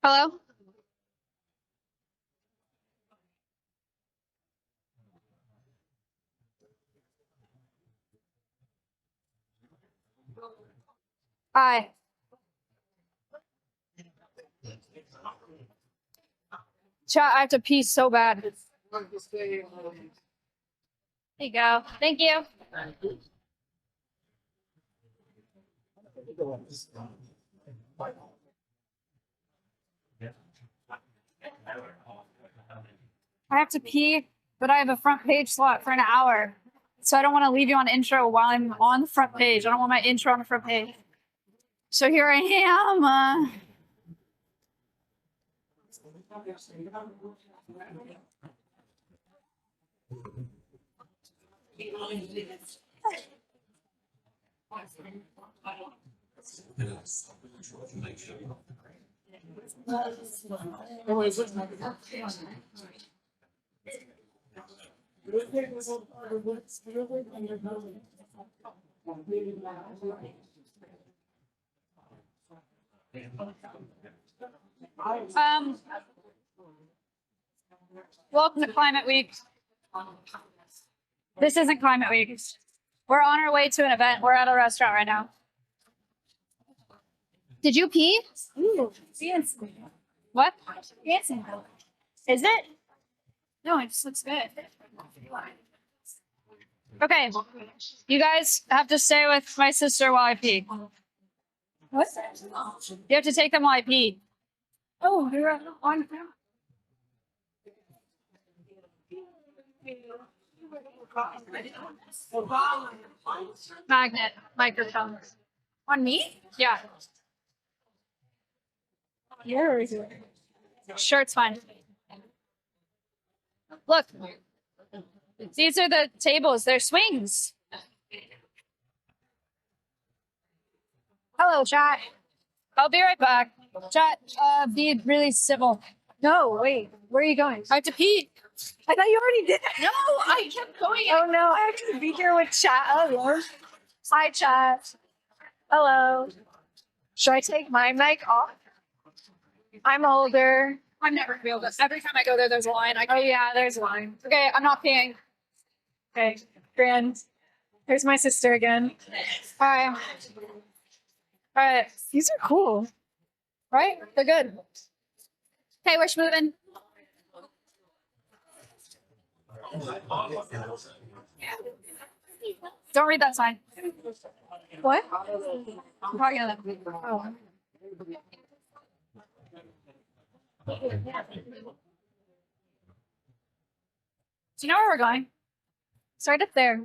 Hello? Hi. Chat, I have to pee so bad. There you go. Thank you. I have to pee, but I have a front page slot for an hour. So I don't want to leave you on intro while I'm on the front page. I don't want my intro on the front page. So here I am. Welcome to Climate Week. This isn't Climate Week. We're on our way to an event. We're at a restaurant right now. Did you pee? Ooh, fancy. What? Fancy. Is it? No, it just looks good. Okay, you guys have to stay with my sister while I pee. What? You have to take them while I pee. Oh, you're on camera. Magnet microphones. On me? Yeah, Where is it? shirt's fine. Look, these are the tables. They're swings. Hello, chat. I'll be right back. Chat, be really civil. No, wait. Where are you going? I have to pee. I thought you already did. No, I kept going. Oh no, I have to be here with chat. Oh, hi, chat. Hello. Should I take my mic off? I'm older. I'm never gonna be able to. Every time I go there, there's a line. Oh yeah, there's one. Okay, I'm not peeing. Okay, grand. There's my sister again. Hi. All right, These are cool. right? They're good. Okay, we're moving. Don't read that sign. What? I'm talking to them. Oh. Do you know where we're going? It's right up there.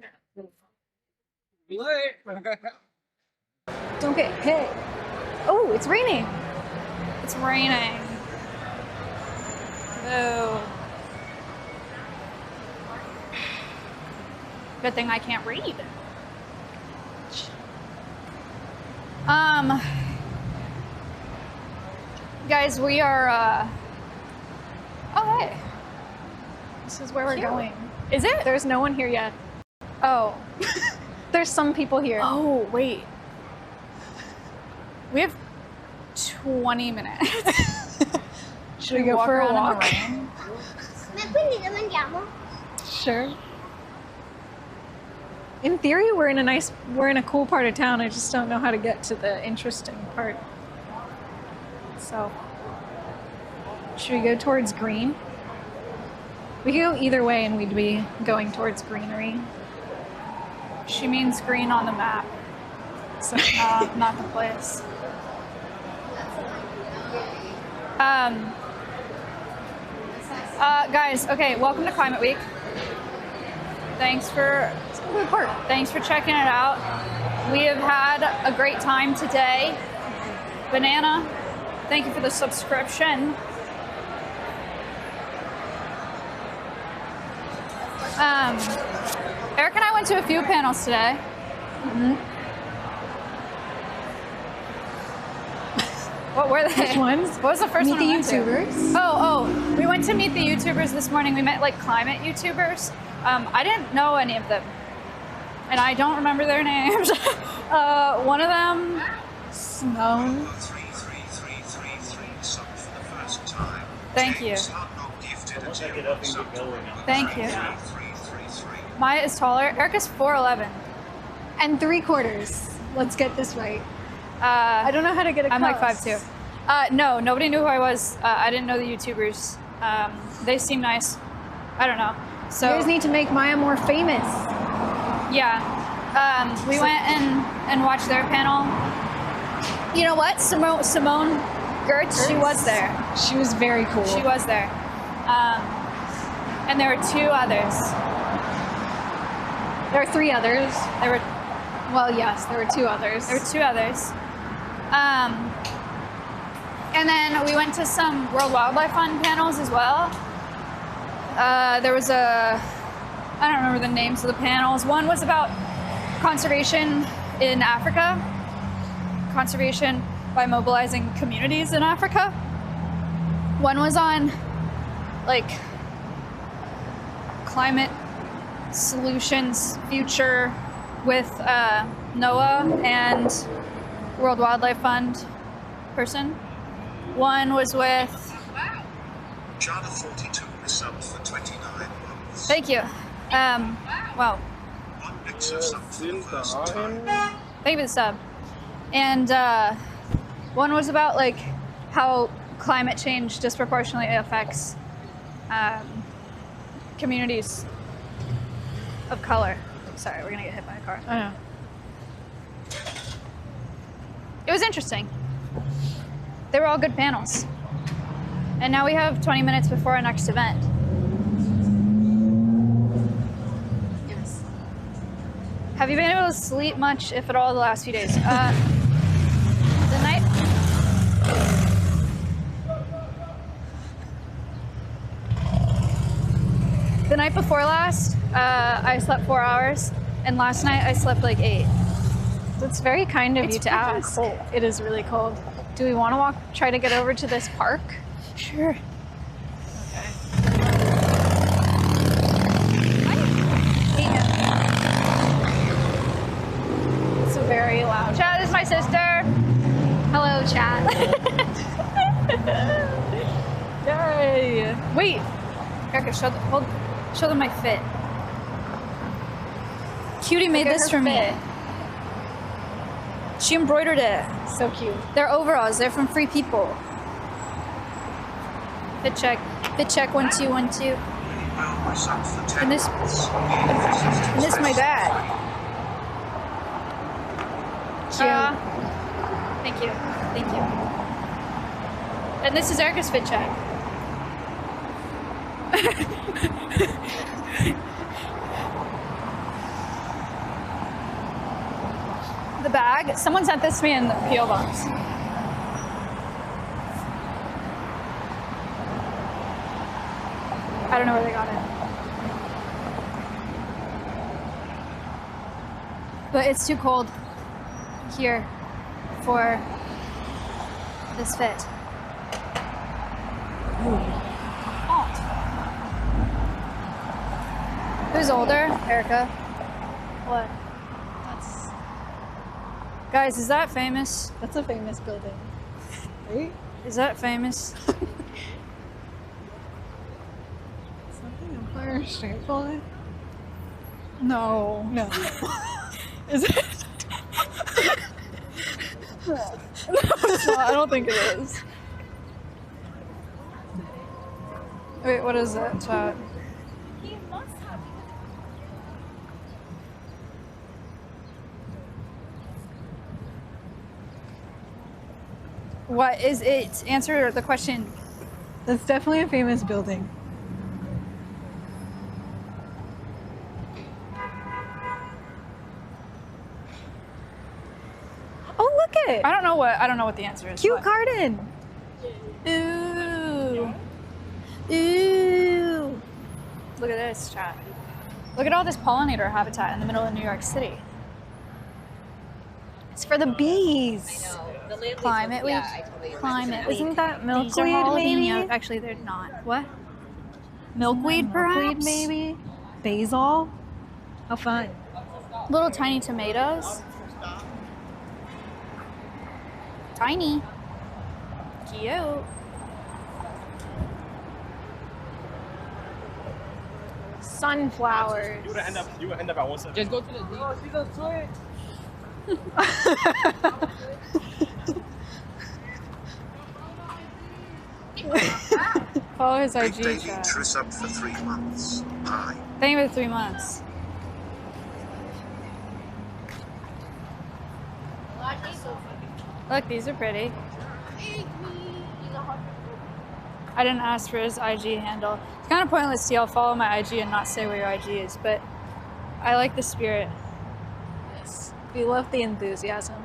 Don't get hit. Oh, it's raining. It's raining. Boo. Good thing I can't read. Guys, we are, oh, hey. This is where we're Cute. going. Is it? There's no one here yet. Oh. There's some people here. Oh, wait. We have 20 minutes. Should we go for a around walk? in the rain? Sure. In theory, we're in a cool part of town. I just don't know how to get to the interesting part. So, should we go towards green? We could go either way and we'd be going towards greenery. She means green on the map, So, not the place. Guys, okay, welcome to Climate Week. Thanks for checking it out. We have had a great time today. Banana, thank you for the subscription. Eric and I went to a few panels today. What were they? Which ones? What was the first Meet one? the we went to? YouTubers. Oh, we went to meet the YouTubers this morning. We met like climate YouTubers. I didn't know any of them, and I don't remember their names. One of them, Simone. Thank you. James Hutnall gifted a Once I get up and get going, Thank you. 3333. Maya is taller. Erica's 4'11". And 3/4. Let's get this right. I don't know how to get across. I'm like 5'2". No, nobody knew who I was. I didn't know the YouTubers. They seem nice. I don't know. So You guys need to make Maya more famous. yeah, we went and watched their panel. You know what? Simone Gertz, she was there. She was very cool. She was there. And there were 2 others. There are 3 others. There were Well, yes, there were 2 others. There were 2 others. And then we went to some World Wildlife Fund panels as well. There was I don't remember the names of the panels. One was about conservation in Africa, conservation by mobilizing communities in Africa. One was on like climate solutions future with NOAA and World Wildlife Fund person. One was with, Jana 42 is sub for 29 months. thank you. Wow, One Nixer sub for the first time. thank you for the sub. And one was about like how climate change disproportionately affects communities of color. Sorry, we're gonna get hit by a car. I know. It was interesting. They were all good panels. And now we have 20 minutes before our next event. Yes. Have you been able to sleep much, if at all, the last few days? The night. The night before last, I slept 4 hours, and last night I slept like 8. It's very kind of It's you to freaking ask. cold. It is really cold. Do we want to try to get over to this park? Sure. It's a very loud. Chad, this is my sister. Hello, chat. Yay! Wait, Erica, show them my fit. Cutie made Look at this her for me. fit. She embroidered it. So cute. They're overalls. They're from Free People. Fit check. Fit check. 1 2 1 2. Well, sub for 10 And this, months. and this is my bag. Cute. Thank you. Thank you. And this is Erica's fit check. The bag. Someone sent this to me in the PO box. I don't know where they got it. But it's too cold here for this fit. Oh. Who's older? Erica. What? Guys, is that famous? That's a famous building. Right? Is that famous? Something Empire State Building? No. No. Is it? No, it's not. I don't think it is. Wait, what is it? What is it? Answer the question. That's definitely a famous building. Oh, look it! I don't know what the answer is. Cute but- garden. Ooh. Ooh. Look at this, chat. Look at all this pollinator habitat in the middle of New York City. It's for the bees. Climate week. Climate week. Isn't that These are milkweed, jalapeno. maybe? Actually, they're not. What? Milkweed, perhaps? Milkweed, maybe? Basil? How fun. Little tiny tomatoes. Tiny. Cute. sunflowers. You would end up at 170. Just go to the. Oh, she's a switch. Follow his Big IG. Davey chat. Triss up for 3 months. Hi. Thank you for 3 months. Look, these are pretty. I didn't ask for his IG handle. It's kind of pointless to y'all follow my IG and not say where your IG is, but I like the spirit. Yes. We love the enthusiasm.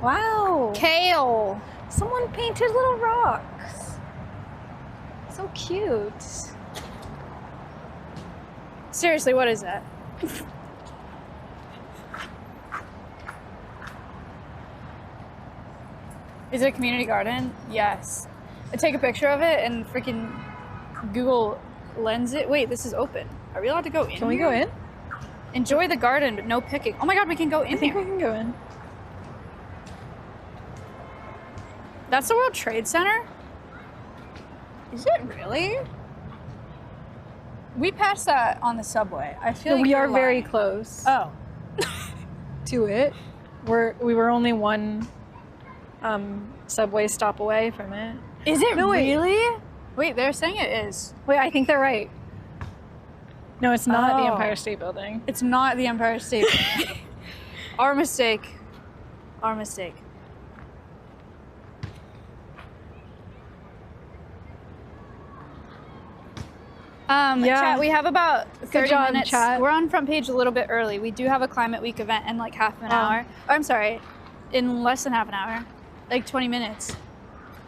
Wow. Kale. Someone painted little rocks. So cute. Seriously, what is that? Is it a community garden? Yes. I take a picture of it and freaking Google Lens it. Wait, this is open. Are we allowed to go in? Can we go in? Enjoy the garden, but no picking. Oh my god, we can go in I think here. we can go in. That's the World Trade Center? Is it really? We passed that on the subway. I feel like we you're are very lying. close Oh. to it. We were only one subway stop away from it. Is it No, wait. really? Wait, they're saying it is. Wait, I think they're right. No, it's not the Oh. Empire State Building. It's not the Empire State Building. Our mistake. Our mistake. Yeah. Chat, we have about 30 job, minutes. chat. We're on front page a little bit early. We do have a Climate Week event in like half an hour. Oh, I'm sorry, in less than half an hour. Like 20 minutes.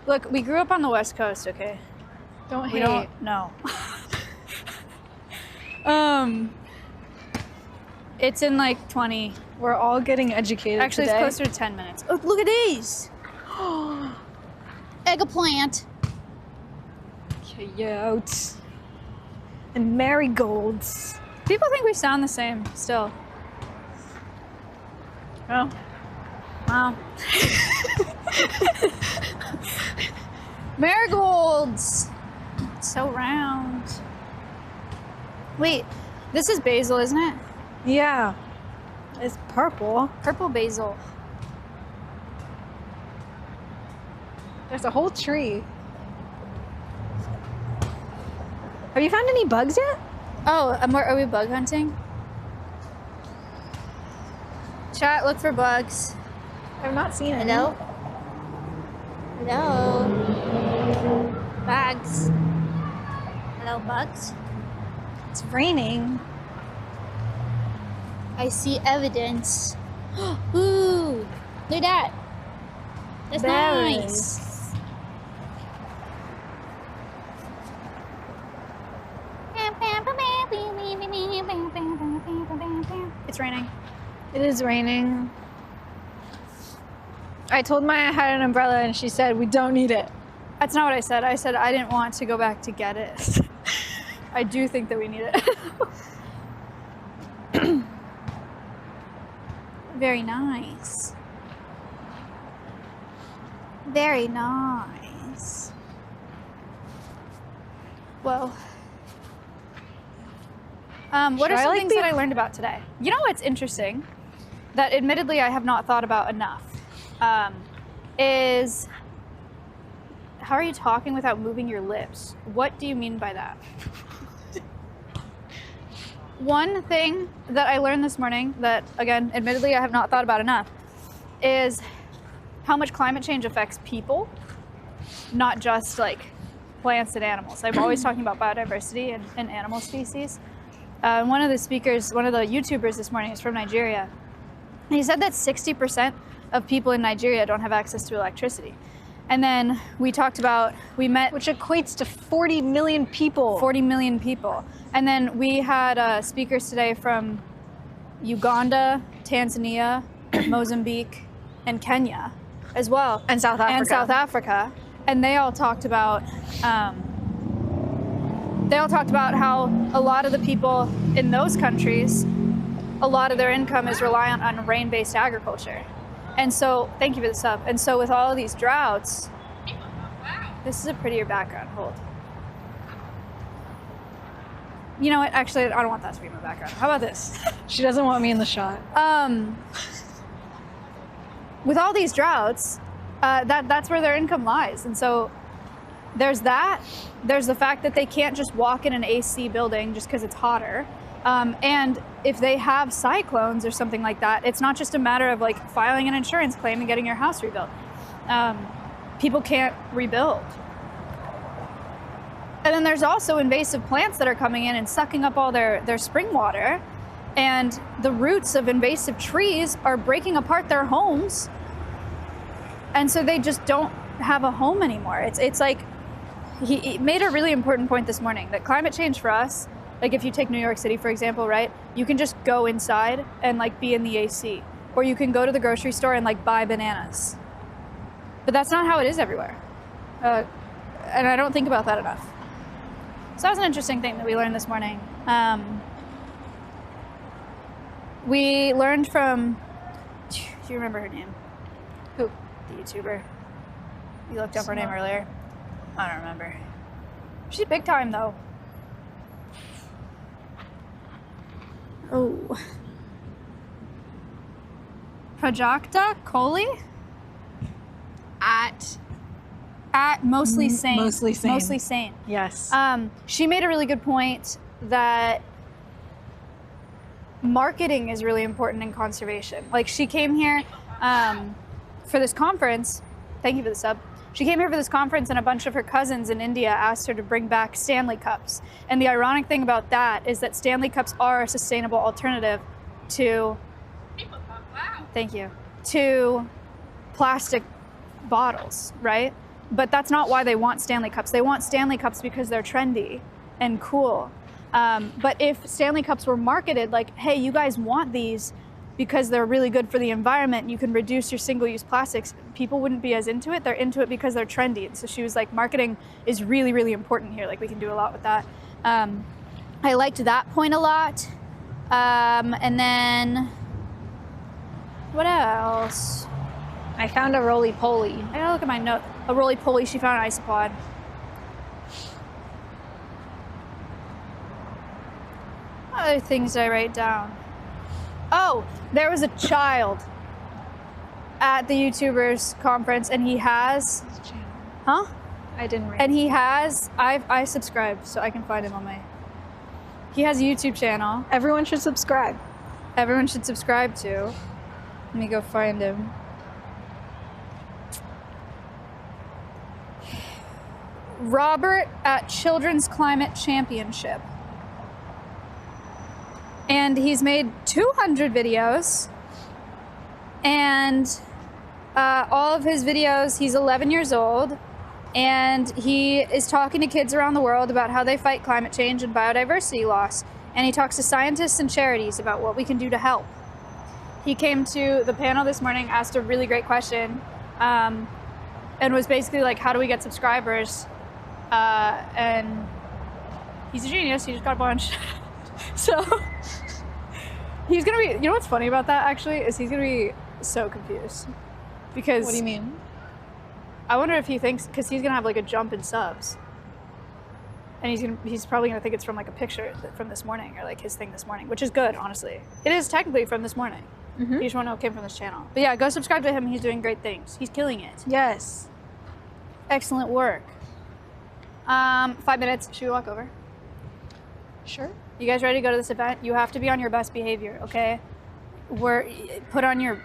Look, we grew up on the West Coast, okay? Don't We hate. don't know. It's in like 20. We're all getting educated Actually, today. it's closer to 10 minutes. Oh, look at these. Eggplant. Cute. And marigolds. People think we sound the same still. Oh. Wow. Marigolds. So round. Wait, this is basil, isn't it? Yeah. It's purple. Purple basil. There's a whole tree. Have you found any bugs yet? Oh, are we bug hunting? Chat, look for bugs. I've not seen it. Hello? Hello? Bugs. Hello, bugs? It's raining. I see evidence. Ooh, look at that. That's Berries. nice. It's raining. It is raining. I told Maya I had an umbrella and she said we don't need it. That's not what I said. I said I didn't want to go back to get it. I do think that we need it. Very nice. Very nice. Well, what are Should I, some like, things be- that I learned about today? You know what's interesting? That admittedly I have not thought about enough. Is how are you talking without moving your lips? What do you mean by that? One thing that I learned this morning that, again, admittedly I have not thought about enough, is how much climate change affects people, not just like plants and animals. I'm always talking about biodiversity and animal species. One of the speakers, one of the YouTubers this morning is from Nigeria. And he said that 60% of people in Nigeria don't have access to electricity. And then we met Which equates to 40 million people. 40 million people. And then we had speakers today from Uganda, Tanzania, Mozambique, and Kenya as well. And South Africa. And South Africa. And they all talked about how a lot of the people in those countries, a lot of their income is reliant on rain-based agriculture. And so, thank you for the sub. And so with all of these droughts, this is a prettier background, hold. You know what? Actually, I don't want that to be my background. How about this? She doesn't want me in the shot. With all these droughts, that's where their income lies. And so there's that. There's the fact that they can't just walk in an AC building just because it's hotter. And if they have cyclones or something like that, it's not just a matter of like filing an insurance claim and getting your house rebuilt. People can't rebuild. And then there's also invasive plants that are coming in and sucking up all their spring water. And the roots of invasive trees are breaking apart their homes. And so they just don't have a home anymore. It's like, he made a really important point this morning that climate change for us, like if you take New York City, for example, right? You can just go inside and like be in the AC, or you can go to the grocery store and like buy bananas. But that's not how it is everywhere. And I don't think about that enough. So that was an interesting thing that we learned this morning. We learned from, do you remember her name? Who? The YouTuber. You looked up her name earlier. I don't remember. She's big time though. Oh. Prajakta Kohli? At Mostly Sane. Mostly Sane. Mostly Sane. Yes. She made a really good point that marketing is really important in conservation. Like she came here for this conference. Thank you for the sub. She came here for this conference and a bunch of her cousins in India asked her to bring back Stanley Cups. And the ironic thing about that is that Stanley Cups are a sustainable alternative to, thank you, to plastic bottles, right? But that's not why they want Stanley Cups. They want Stanley Cups because they're trendy and cool. But if Stanley Cups were marketed like, hey, you guys want these because they're really good for the environment, you can reduce your single-use plastics, people wouldn't be as into it. They're into it because they're trendy. And so she was like, marketing is really, really important here. Like we can do a lot with that. I liked that point a lot. And then what else? I found a roly-poly. I gotta look at my note. A roly-poly, she found an isopod. What other things did I write down? Oh, there was a child at the YouTubers conference and he has, huh? I didn't read. And he has, I subscribed so I can find him on my, he has a YouTube channel. Everyone should subscribe. Everyone should subscribe to. Let me go find him. Robert at Children's Climate Championship. And he's made 200 videos. And all of his videos, he's 11 years old. And he is talking to kids around the world about how they fight climate change and biodiversity loss. And he talks to scientists and charities about what we can do to help. He came to the panel this morning, asked a really great question, and was basically like, how do we get subscribers? And he's a genius, he just got a bunch. So he's gonna be, you know what's funny about that actually, is he's gonna be so confused. Because What do you mean? I wonder if he thinks, because he's gonna have like a jump in subs. And he's probably gonna think it's from like a picture from this morning, or like his thing this morning, which is good, honestly. It is technically from this morning. You just wanna know it came from this channel. But yeah, go subscribe to him, he's doing great things. He's killing it. Yes. Excellent work. 5 minutes, should we walk over? Sure. You guys ready to go to this event? You have to be on your best behavior, okay? Put on your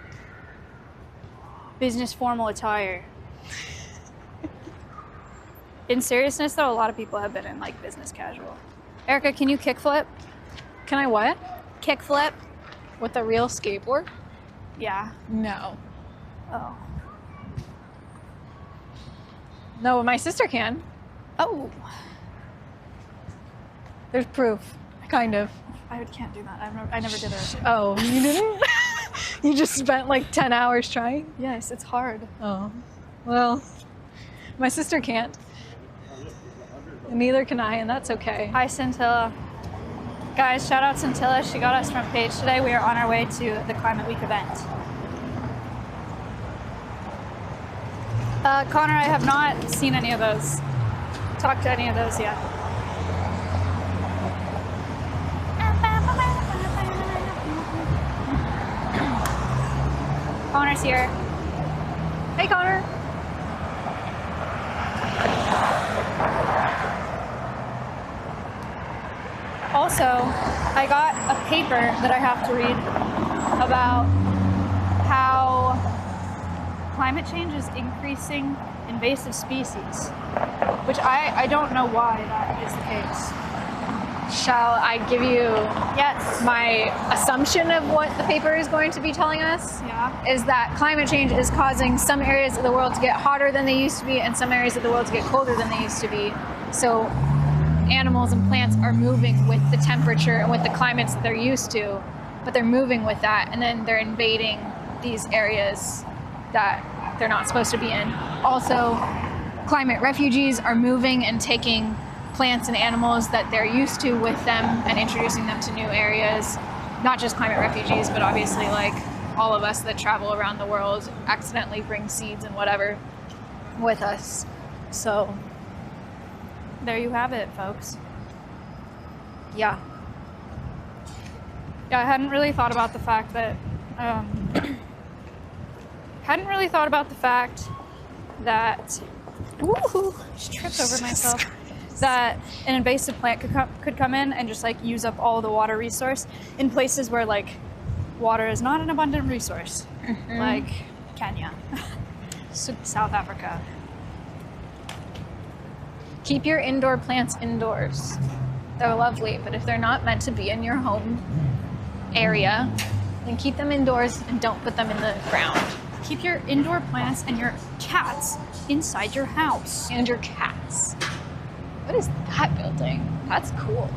business formal attire. In seriousness though, a lot of people have been in like business casual. Erica, can you kickflip? Can I what? Kickflip? With a real skateboard? Yeah. No. Oh. No, my sister can. Oh. There's proof. Kind of. I can't do that. I never did it. Oh, you didn't? You just spent like 10 hours trying? Yes, it's hard. Oh. Well, my sister can't. And neither can I, and that's okay. Hi, Scintilla. Guys, shout out Scintilla. She got us front page today. We are on our way to the Climate Week event. Connor, I have not seen any of those. Talked to any of those yet. Connor's here. Hey, Connor. Also, I got a paper that I have to read about how climate change is increasing invasive species, which I don't know why that is the case. Shall I give you Yes. my assumption of what the paper is going to be telling us? Yeah. Is that climate change is causing some areas of the world to get hotter than they used to be and some areas of the world to get colder than they used to be. So animals and plants are moving with the temperature and with the climates that they're used to, but they're moving with that, and then they're invading these areas that they're not supposed to be in. Also, climate refugees are moving and taking plants and animals that they're used to with them and introducing them to new areas. Not just climate refugees, but obviously like all of us that travel around the world accidentally bring seeds and whatever with us. So There you have it, folks. yeah. Yeah, I hadn't really thought about the fact that woohoo, just tripped over myself. That an invasive plant could come in and just like use up all the water resource in places where like water is not an abundant resource, like Kenya, South Africa. Keep your indoor plants indoors. They're lovely, but if they're not meant to be in your home area, then keep them indoors and don't put them in the ground. Keep your indoor plants and your cats inside your house. And your cats. What is that building? That's cool.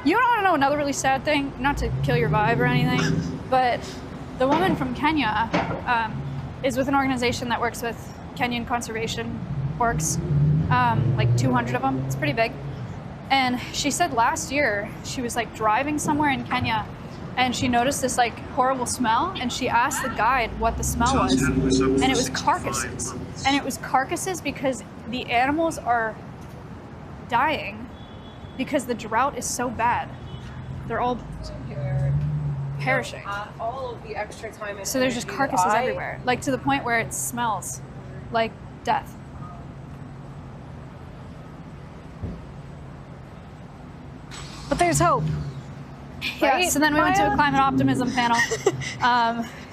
You want to know another really sad thing? Not to kill your vibe or anything, but the woman from Kenya is with an organization that works with Kenyan conservation orgs, like 200 of them. It's pretty big. And she said last year she was like driving somewhere in Kenya and she noticed this like horrible smell and she asked the guide what the smell was, and it was carcasses. And it was carcasses because the animals are dying because the drought is so bad. They're all perishing. All of the extra time and So there's just energy carcasses that I- everywhere, like to the point where it smells like death. But there's hope. Yeah, Right, so then we went to a Maya? climate optimism panel,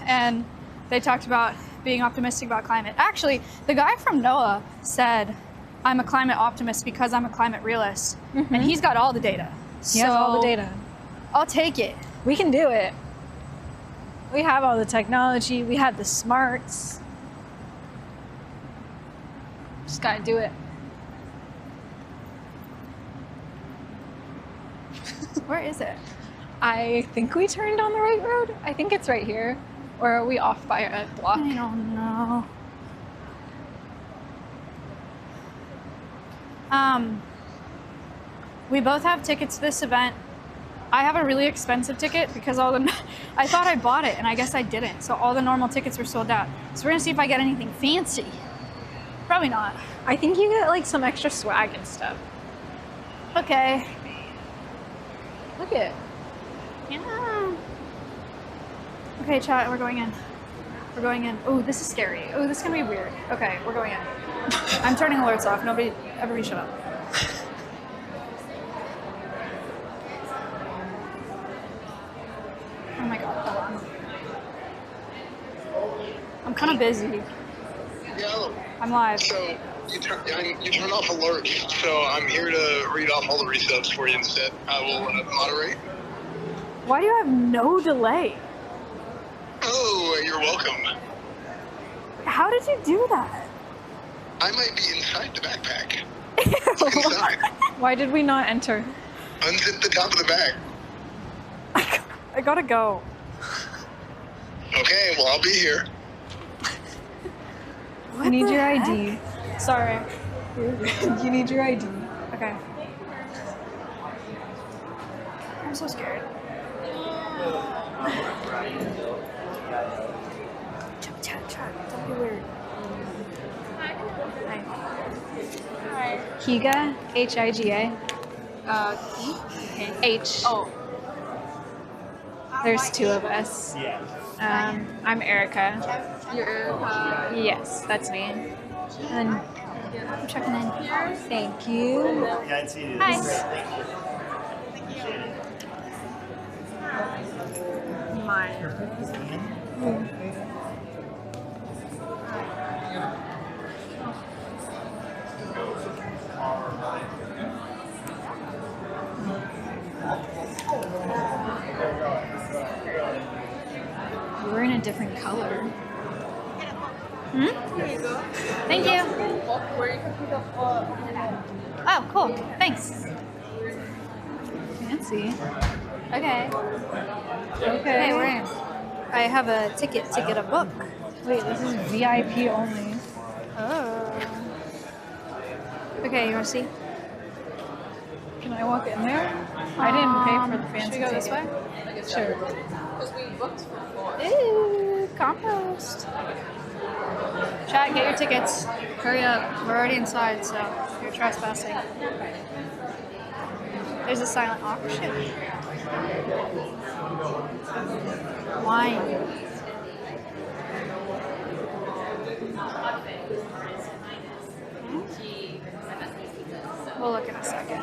and they talked about being optimistic about climate. Actually, the guy from NOAA said, I'm a climate optimist because I'm a climate realist. And he's got all the data. He has all the data. I'll take it. We can do it. We have all the technology. We have the smarts. Just gotta do it. Where is it? I think we turned on the right road. I think it's right here. Or are we off by a block? I don't know. We both have tickets to this event. I have a really expensive ticket because I thought I bought it and I guess I didn't. So all the normal tickets were sold out. So we're gonna see if I get anything fancy. Probably not. I think you get like some extra swag and stuff. Okay. Look at it. Yeah. Okay, chat, we're going in. We're going in. Oh, this is scary. Oh, this is gonna be weird. Okay, we're going in. I'm turning alerts off. Everybody shut up. Oh my god, hold on. I'm kind of busy. Yeah, I'm live. so you turn off alerts, so I'm here to read off all the resubs for you instead. I will moderate. Why do you have no delay? Oh, you're welcome. How did you do that? I might be inside the backpack. Inside. Why did we not enter? Unzip the top of the bag. I gotta go. Okay, well, I'll be here. I need your ID. Sorry. You need your ID. Okay. I'm so scared. Chat. Don't be weird. Hi. Higa, Higa. H. Oh. There's two of us. Yeah. I'm Erica. You're Erica. Yes, that's me. And I'm checking in. Thank you. Yeah, it's you. Hi. Mine. We're in a different color. Thank you. Where you can pick up Oh, cool. Thanks. Fancy. Okay. Okay. Hey, where? I have a ticket to get a book. Wait, this is VIP only. Oh. Okay, you want to see? Can I walk in there? I didn't pay for the fancy Should we go this way? ticket. Sure. because we booked for 4. Ooh, compost. Chat, get your tickets. Hurry up. We're already inside, so you're trespassing. There's a silent auction. Wine. We'll look in a second.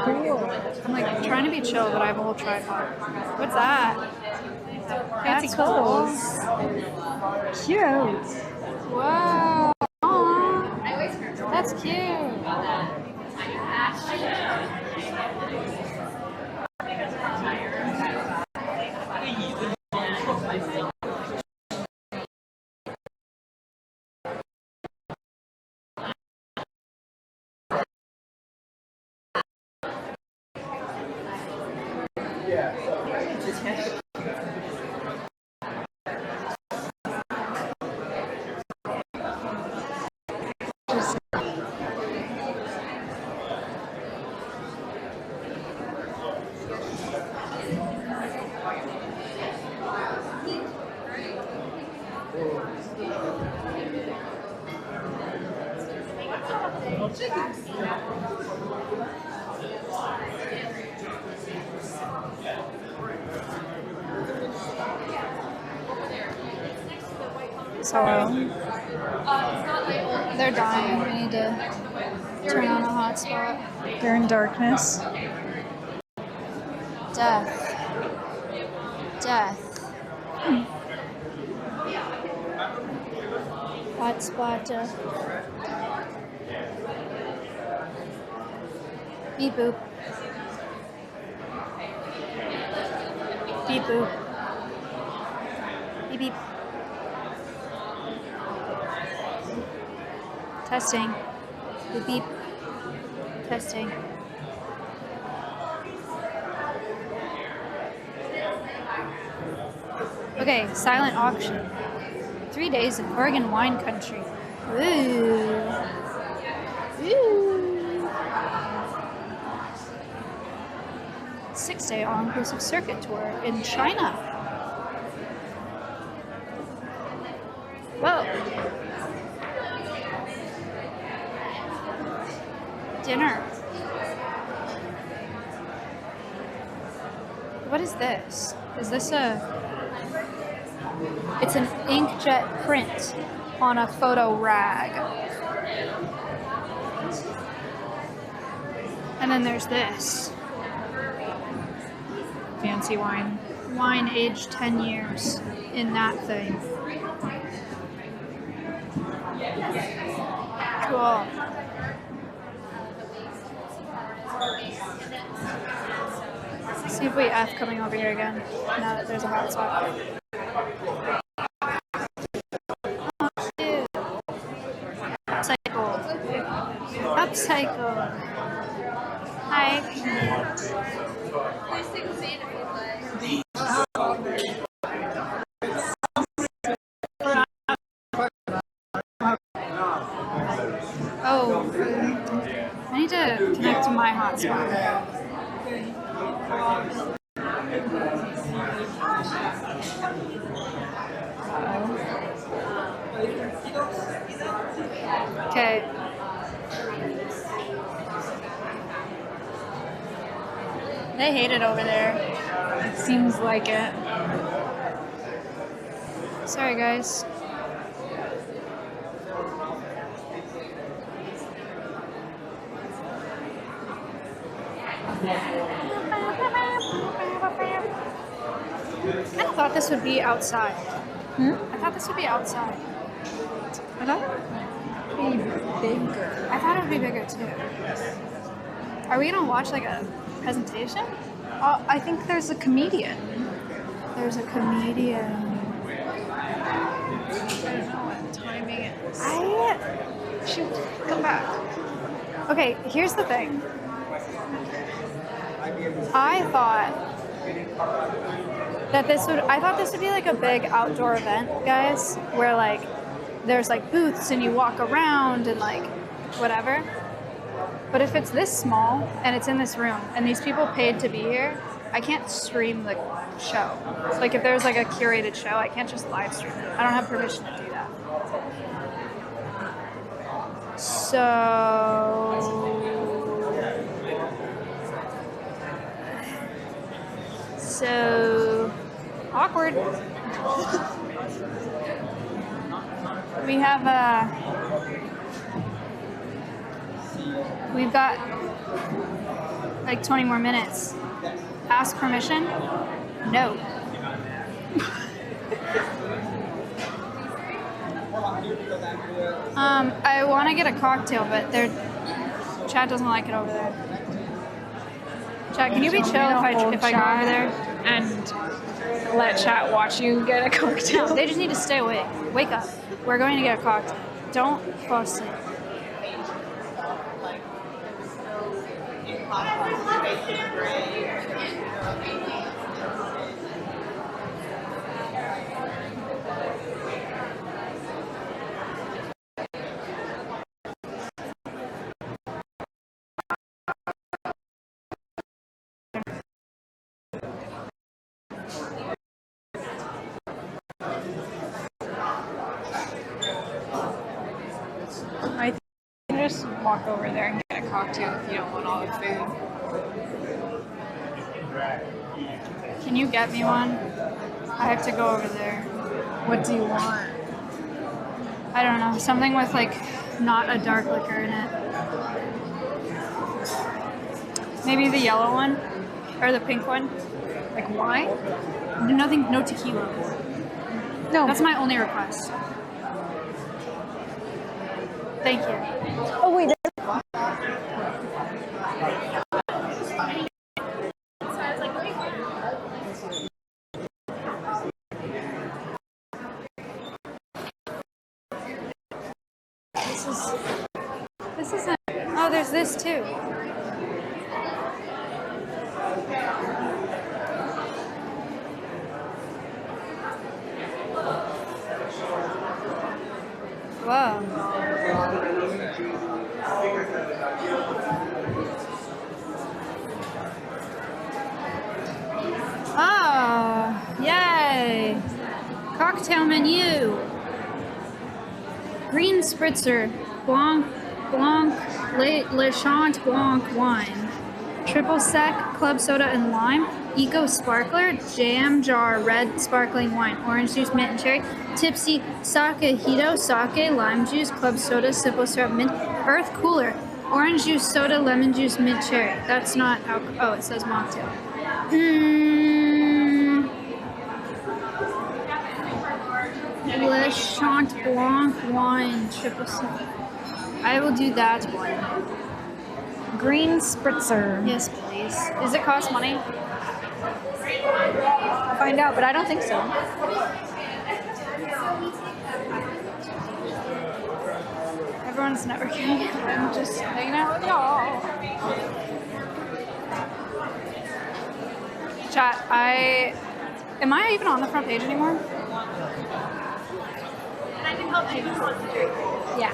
Cool. I'm like trying to be chill, but I have a whole tripod. What's that? Fancy That's cool. Cute. Wow. Aw. That's cute. So they're dying. We need to turn on a hotspot. They're in darkness. Death. Death. Hotspot. Beep boop. Beep boop. Beep beep. Testing. Beep beep. Testing. Okay, silent auction. 3 days in Oregon wine country. Ooh. Ooh. 6-day all-inclusive circuit tour in China. Whoa. Dinner. What is this? Is this a... It's an inkjet print on a photo rag. And then there's this. Fancy wine. Wine aged 10 years in that thing. Cool. See if we F coming over here again, now that there's a hot spot. Upcycle. Upcycle. Hi. Oh, I need to connect to my hotspot. Okay. They hate it over there. It seems like it. Sorry, guys. I thought this would be outside. I thought this would be outside. I thought it would be bigger. I thought it would be bigger too. Are we gonna watch like a presentation? I think there's a comedian. There's a comedian. I don't know what timing it is. Shoot, come back. Okay, here's the thing. I thought this would be like a big outdoor event, guys, where like there's like booths and you walk around and like whatever. But if it's this small and it's in this room and these people paid to be here, I can't stream the show. So like if there's like a curated show, I can't just live stream it. I don't have permission to do that. So awkward. We have we've got like 20 more minutes. Ask permission? No. I want to get a cocktail, but Chad doesn't like it over there. Chad, can you be chill if I go over there? And let chat watch you get a cocktail? No, they just need to stay awake. Wake up. We're going to get a cocktail. Don't fall asleep. I think you can just walk over there and get a cocktail if you don't want all the food. Can you get me one? I have to go over there. What do you want? I don't know. Something with like not a dark liquor in it. Maybe the yellow one or the pink one. Like wine? Nothing, no tequila. No. That's my only request. Thank you. Oh wait. This isn't. Oh, there's this too. Whoa. Oh, yay. Cocktail menu. Green spritzer, Blanc, Le Chant Blanc wine, triple sec, club soda and lime, eco sparkler, jam jar, red sparkling wine, orange juice, mint and cherry, tipsy, sake hito, sake, lime juice, club soda, simple syrup, mint, earth cooler, orange juice, soda, lemon juice, mint cherry. That's not alcohol. Oh, it says mocktail. Le Chant Blanc wine, triple sec. I will do that one. Green spritzer. Yes, please. Does it cost money? I'll find out, but I don't think so. Everyone's networking. I'm just hanging out with y'all. Chat, am I even on the front page anymore? Yeah.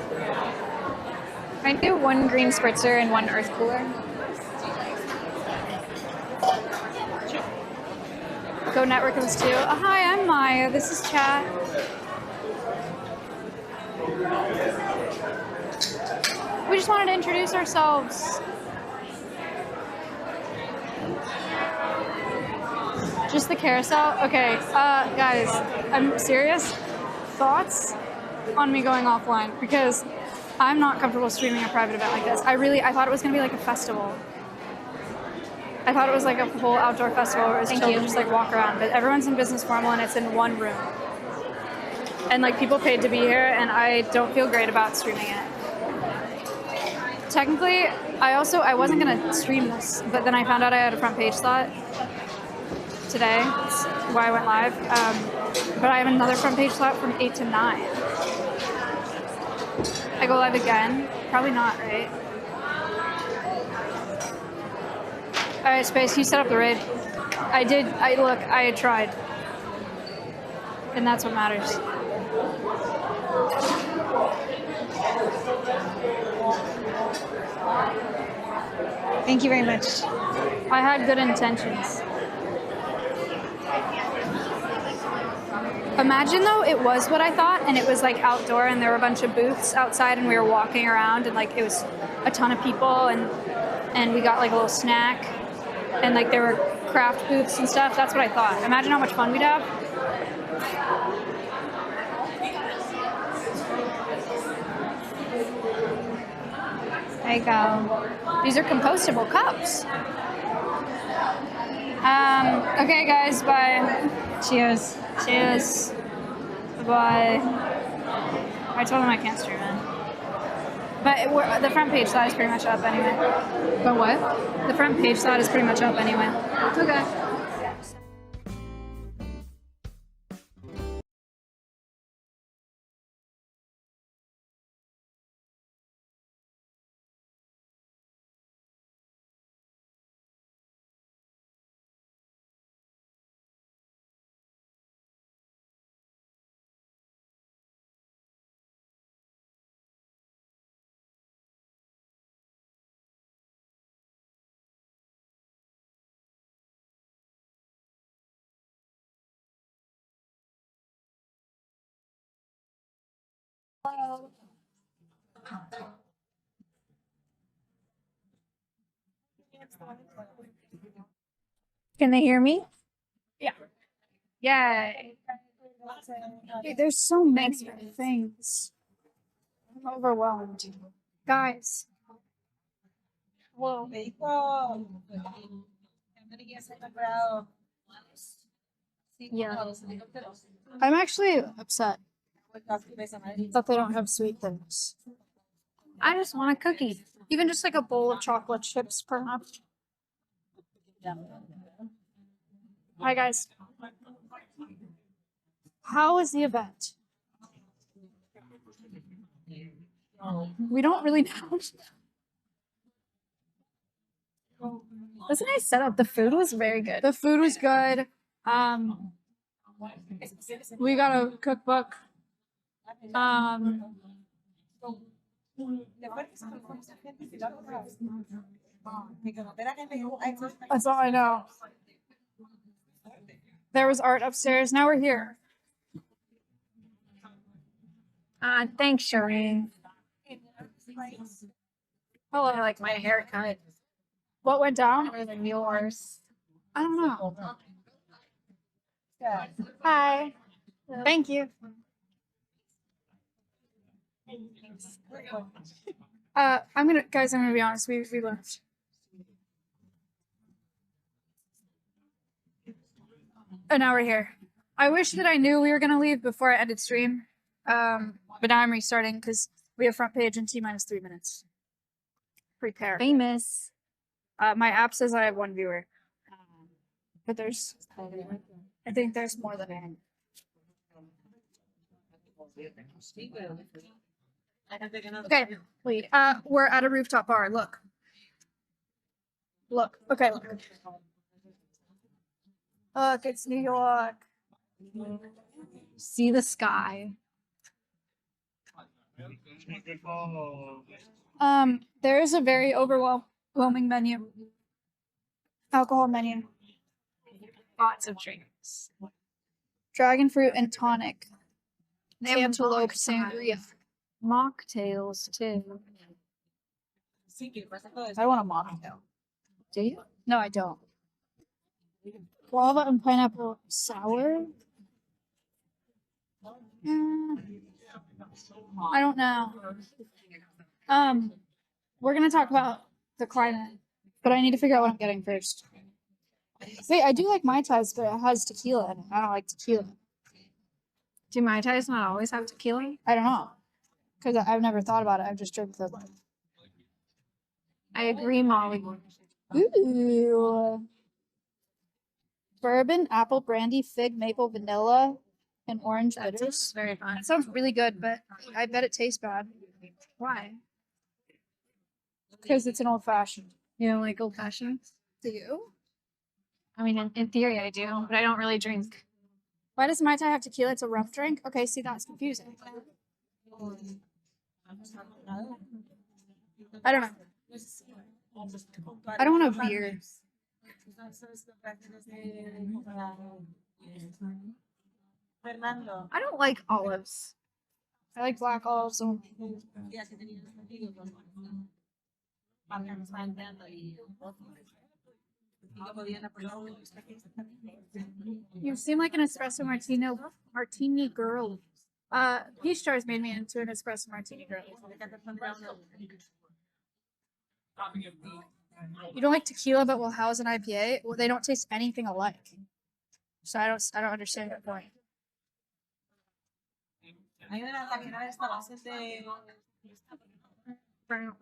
I do one green spritzer and one earth cooler. Go network with us too. Hi, I'm Maya. This is Chat. We just wanted to introduce ourselves. Just the carousel? Okay, guys, I'm serious. Thoughts on me going offline? Because I'm not comfortable streaming a private event like this. I thought it was gonna be like a festival. I thought it was like a whole outdoor festival where it's children just like walk around, but everyone's in business formal and it's in one room. And like people paid to be here, and I don't feel great about streaming it. Technically, I wasn't gonna stream this, but then I found out I had a front page slot today. That's why I went live. But I have another front page slot from 8 to 9. I go live again? Probably not, right? All right, Space, you set up the raid. I did. I tried, and that's what matters. Thank you very much. I had good intentions. Imagine though it was what I thought, and it was like outdoor, and there were a bunch of booths outside, and we were walking around, and like it was a ton of people, and we got like a little snack, and like there were craft booths and stuff. That's what I thought. Imagine how much fun we'd have. There you go. These are compostable cups. Okay, guys, bye. Cheers. Cheers. Bye. I told him I can't stream it. But the front page slot is pretty much up anyway. But what? The front page slot is pretty much up anyway. Okay. Can they hear me? Yay. Dude, there's so many things. I'm overwhelmed. Guys. Whoa. Yeah. I'm actually upset that they don't have sweet things. I just want a cookie. Even just like a bowl of chocolate chips, perhaps. Hi, guys. How was the event? We don't really know. Wasn't I set up? The food was very good. The food was good. We got a cookbook. That's all I know. There was art upstairs. Now we're here. Thanks, Shireen. Hello. I like my haircut What went down? better than yours. I don't know. Hi. Thank you. I'm gonna be honest. We left. And now we're here. I wish that I knew we were gonna leave before I ended stream. But now I'm restarting because we have front page in T-3 minutes. Prepare. Famous. My app says I have one viewer. But I think there's more than one. Okay, wait. We're at a rooftop bar. Look. Look. Okay, look. Look, it's New York. See the sky. There is a very overwhelming menu. Alcohol menu. Lots of drinks. Dragon fruit and tonic. They have Cantaloupe mocktails. sangria. Mocktails too. I want a mocktail. Do you? No, I don't. Guava and pineapple sour. I don't know. We're gonna talk about the climate, but I need to figure out what I'm getting first. Wait, I do like Mai Tais, but it has tequila in it. I don't like tequila. Do Mai Tais not always have tequila? I don't know. Because I've never thought about it. I've just drank the I agree, Molly. Ooh. Bourbon, apple, brandy, fig, maple, vanilla, and orange That bitters. sounds very fun. That sounds really good, but I bet it tastes bad. Why? Because it's an old fashioned. You don't like old fashions? Do you? I mean, in theory, I do, but I don't really drink. Why does Mai Tai have tequila? It's a rough drink? Okay, see, that's confusing. I don't know. I don't want a beer. Fernando. I don't like olives. I like black olives. So you seem like an espresso martini girl. Peach Jars made me into an espresso martini girl. You don't like tequila, but will house an IPA? Well, they don't taste anything alike. So I don't understand that point. Hay una la que no es para hacerte. Fueron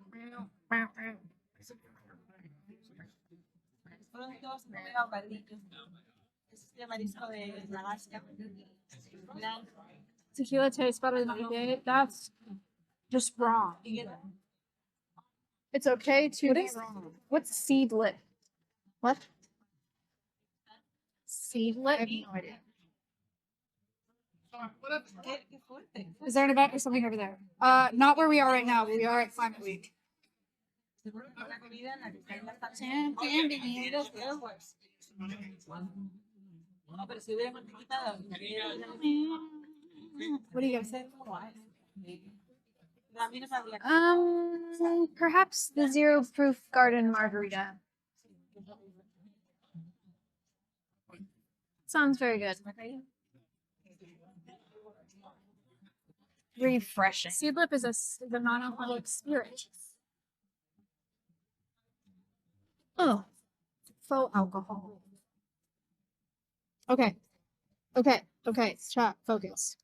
todos muy ahogaditos. Es de marisco de Alaska. Tequila tastes better than IPA. That's just wrong. It's okay to be wrong. What's seedlet? What? Seedlet? I have no idea. Qué fuerte. Is there an event or something over there? Not where we are right now. We are at Climate Week. Seguro que una comida en la que está bastante. Bienvenidos. No, pero si hubiera quitado. What do you guys say? A mí no sabía. Perhaps the zero proof garden margarita. Sounds very good. Refreshing. Seedlip is the non-alcoholic spirit. Oh, faux alcohol. Okay. Chat, focus.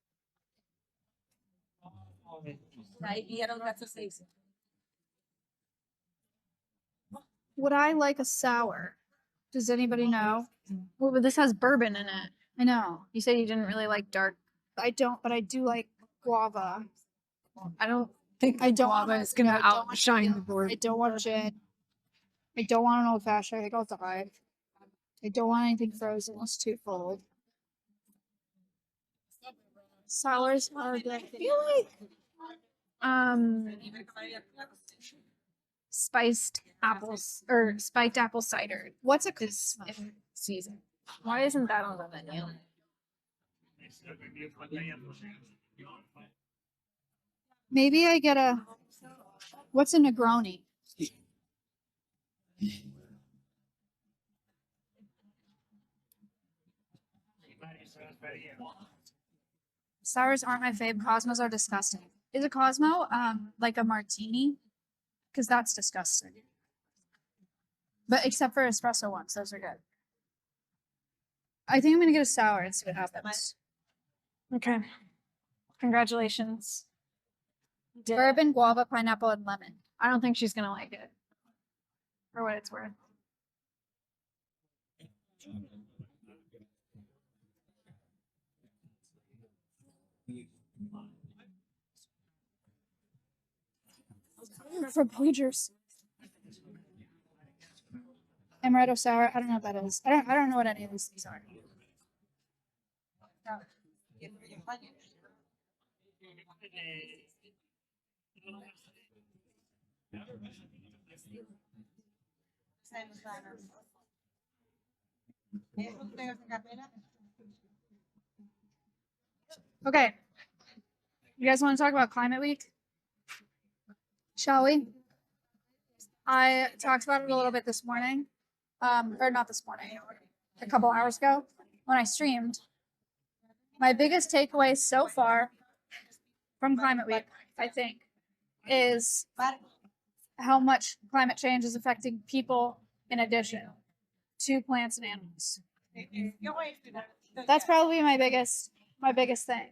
Ahí vieron gatos seis. Would I like a sour? Does anybody know? Well, but this has bourbon in it. I know. You said you didn't really like dark. I don't, but I do like guava. I don't think I don't guava want- is gonna I don't want outshine gin. the board. I don't want gin. I don't want an old fashioned. I think I'll die. I don't want anything frozen. It's too cold. Sours are good. I feel like spiced apples or spiked apple cider What's a is in season. Why isn't that on the menu? Maybe I get a. What's a Negroni? Sours aren't my fave. Cosmos are disgusting. Is a Cosmo like a martini? Because that's disgusting. But except for espresso ones, those are good. I think I'm gonna get a sour and see what happens. Okay. Congratulations. Bourbon, guava, pineapple, and lemon. I don't think she's gonna like it. For what it's worth. From Pagers. Amaretto sour. I don't know what that is. I don't know what any of these things are. Okay. You guys want to talk about Climate Week? Shall we? I talked about it a little bit this morning. Or not this morning. a couple hours ago when I streamed. My biggest takeaway so far from Climate Week, I think, is how much climate change is affecting people in addition to plants and animals. That's probably my biggest thing.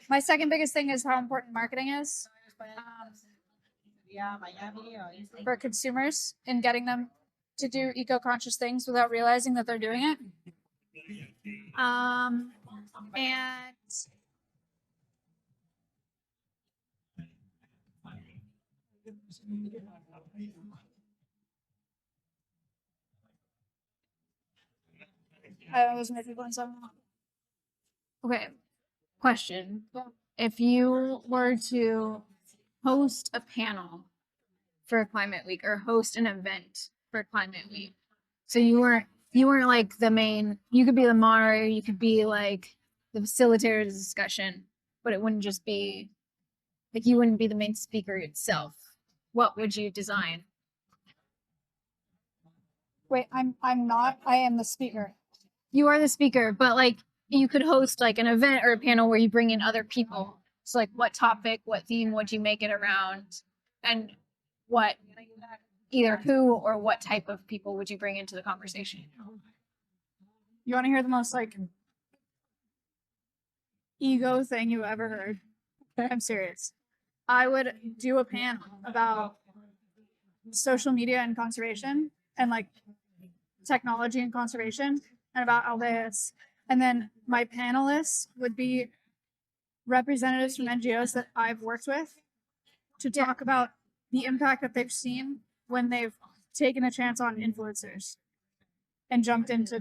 My second biggest thing is how important marketing is for consumers in getting them to do eco-conscious things without realizing that they're doing it. And I was making one song. Okay, question. If you were to host a panel for Climate Week or host an event for Climate Week, so you weren't like the main, you could be the moderator, you could be like the facilitator of the discussion, but it wouldn't just be like you wouldn't be the main speaker itself. What would you design? Wait, I'm not. I am the speaker. You are the speaker, but like you could host like an event or a panel where you bring in other people. So like what topic, what theme would you make it around? And what either who or what type of people would you bring into the conversation? You want to hear the most like ego thing you ever heard? I'm serious. I would do a panel about social media and conservation and like technology and conservation and about all this. And then my panelists would be representatives from NGOs that I've worked with to talk about the impact that they've seen when they've taken a chance on influencers and jumped into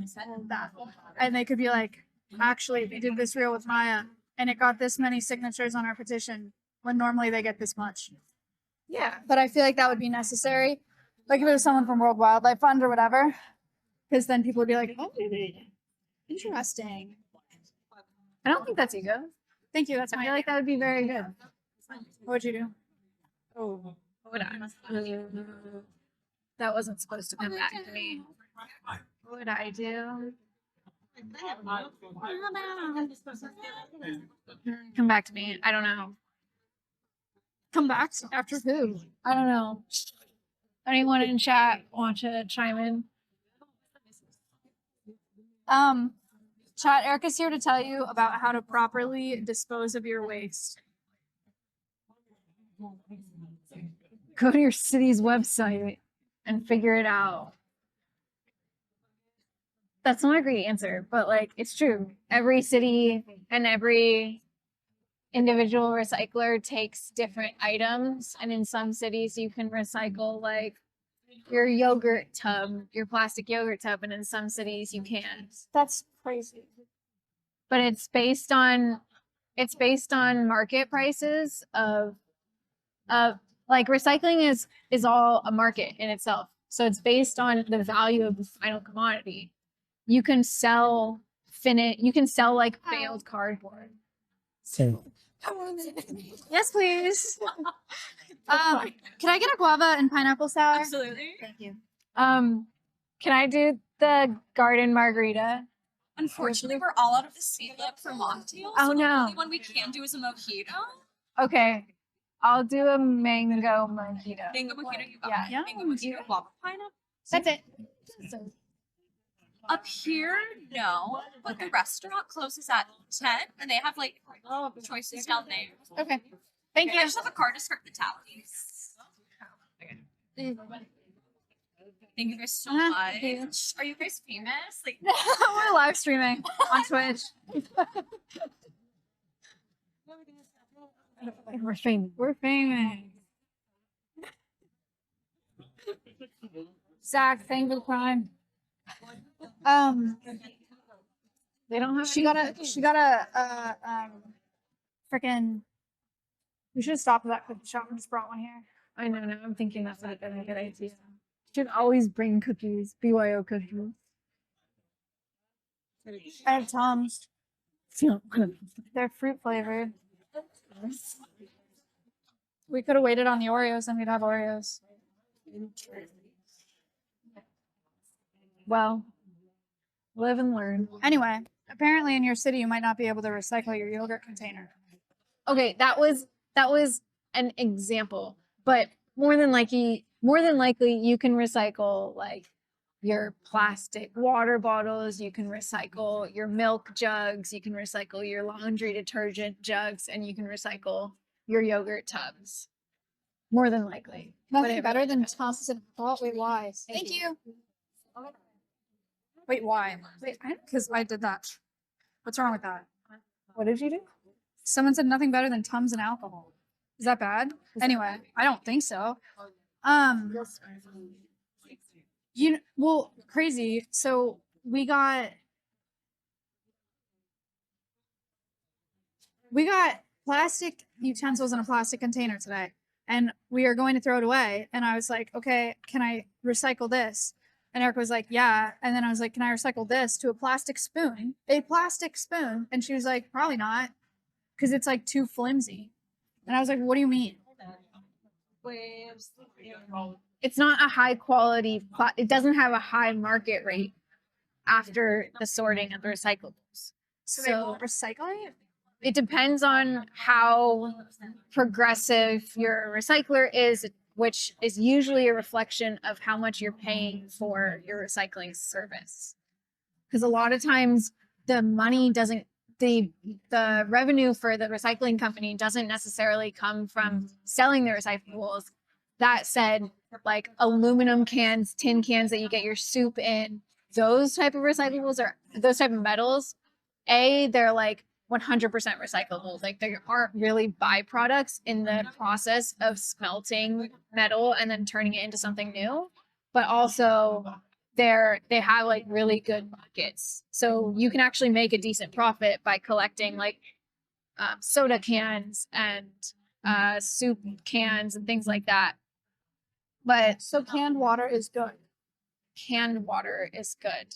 that. And they could be like, actually, we did this reel with Maya and it got this many signatures on our petition when normally they get this much. Yeah. But I feel like that would be necessary. Like if it was someone from World Wildlife Fund or whatever, because then people would be like, oh, interesting. I don't think that's ego. Thank you. That's I my feel like that would be very good. What would you do? What would I? That wasn't supposed to come back to me. What would I do? Come back to me. I don't know. Come back after who? I don't know. Anyone in chat want to chime in? Chat, Erica's here to tell you about how to properly dispose of your waste. Go to your city's website and figure it out. That's not a great answer, but like it's true. Every city and every individual recycler takes different items, and in some cities you can recycle like your yogurt tub, your plastic yogurt tub, and in some cities you can't. That's crazy. But it's based on market prices of like recycling is all a market in itself. So it's based on the value of the final commodity. You can sell like failed cardboard. Yes, please. Can I get a guava and pineapple sour? Absolutely. Thank you. Can I do the garden margarita? Unfortunately, we're all out of the syrup for mocktails. Oh, so no. The only one we can do is a mojito. Okay. I'll do a mango mojito. Mango mojito, you got Yeah. it. Mango mojito, guava pineapple. That's it. Up here, no, but the restaurant closes at 10, and they have like choices down there. Okay. Thank I you. just have a card to start the tally. Thank you guys so much. Are you guys famous? Like, We're live streaming on Twitch. We're famous. We're famous. Zach, thank you for the prime. They don't have She got a freaking. We should have stopped at that cookie shop and just brought one here. I know now. I'm thinking that would have been a good idea. Should always bring cookies. BYO cookies. I have Tums. They're fruit flavored. We could have waited on the Oreos and we'd have Oreos. Well, Live and learn. Anyway, apparently in your city you might not be able to recycle your yogurt container. Okay, that was an example, but more than likely you can recycle like your plastic water bottles, you can recycle your milk jugs, you can recycle your laundry detergent jugs, and you can recycle your yogurt tubs. More than likely. Nothing it better really than depends. Thomas and Paul. Wait, why? Thank you. Wait, why? Wait, because I did that. What's wrong with that? What did you do? Someone said nothing better than Tums and alcohol. Is that bad? Anyway, I don't think so. Well, crazy. So we got plastic utensils in a plastic container today, and we are going to throw it away. And I was like, okay, can I recycle this? And Erica was like, yeah. And then I was like, can I recycle this to a plastic spoon? A plastic spoon. And she was like, probably not, because it's like too flimsy. And I was like, what do you mean? It's not a high quality, it doesn't have a high market rate after the sorting of the recyclables. So they won't recycle it? It depends on how progressive your recycler is, which is usually a reflection of how much you're paying for your recycling service. Because a lot of times the money doesn't, the revenue for the recycling company doesn't necessarily come from selling the recyclables. That said, like aluminum cans, tin cans that you get your soup in, those type of recyclables or those type of metals, they're like 100% recyclable. Like there aren't really byproducts in the process of smelting metal and then turning it into something new, but also they have like really good markets. So you can actually make a decent profit by collecting like soda cans and soup cans and things like that. But So canned water is good. canned water is good.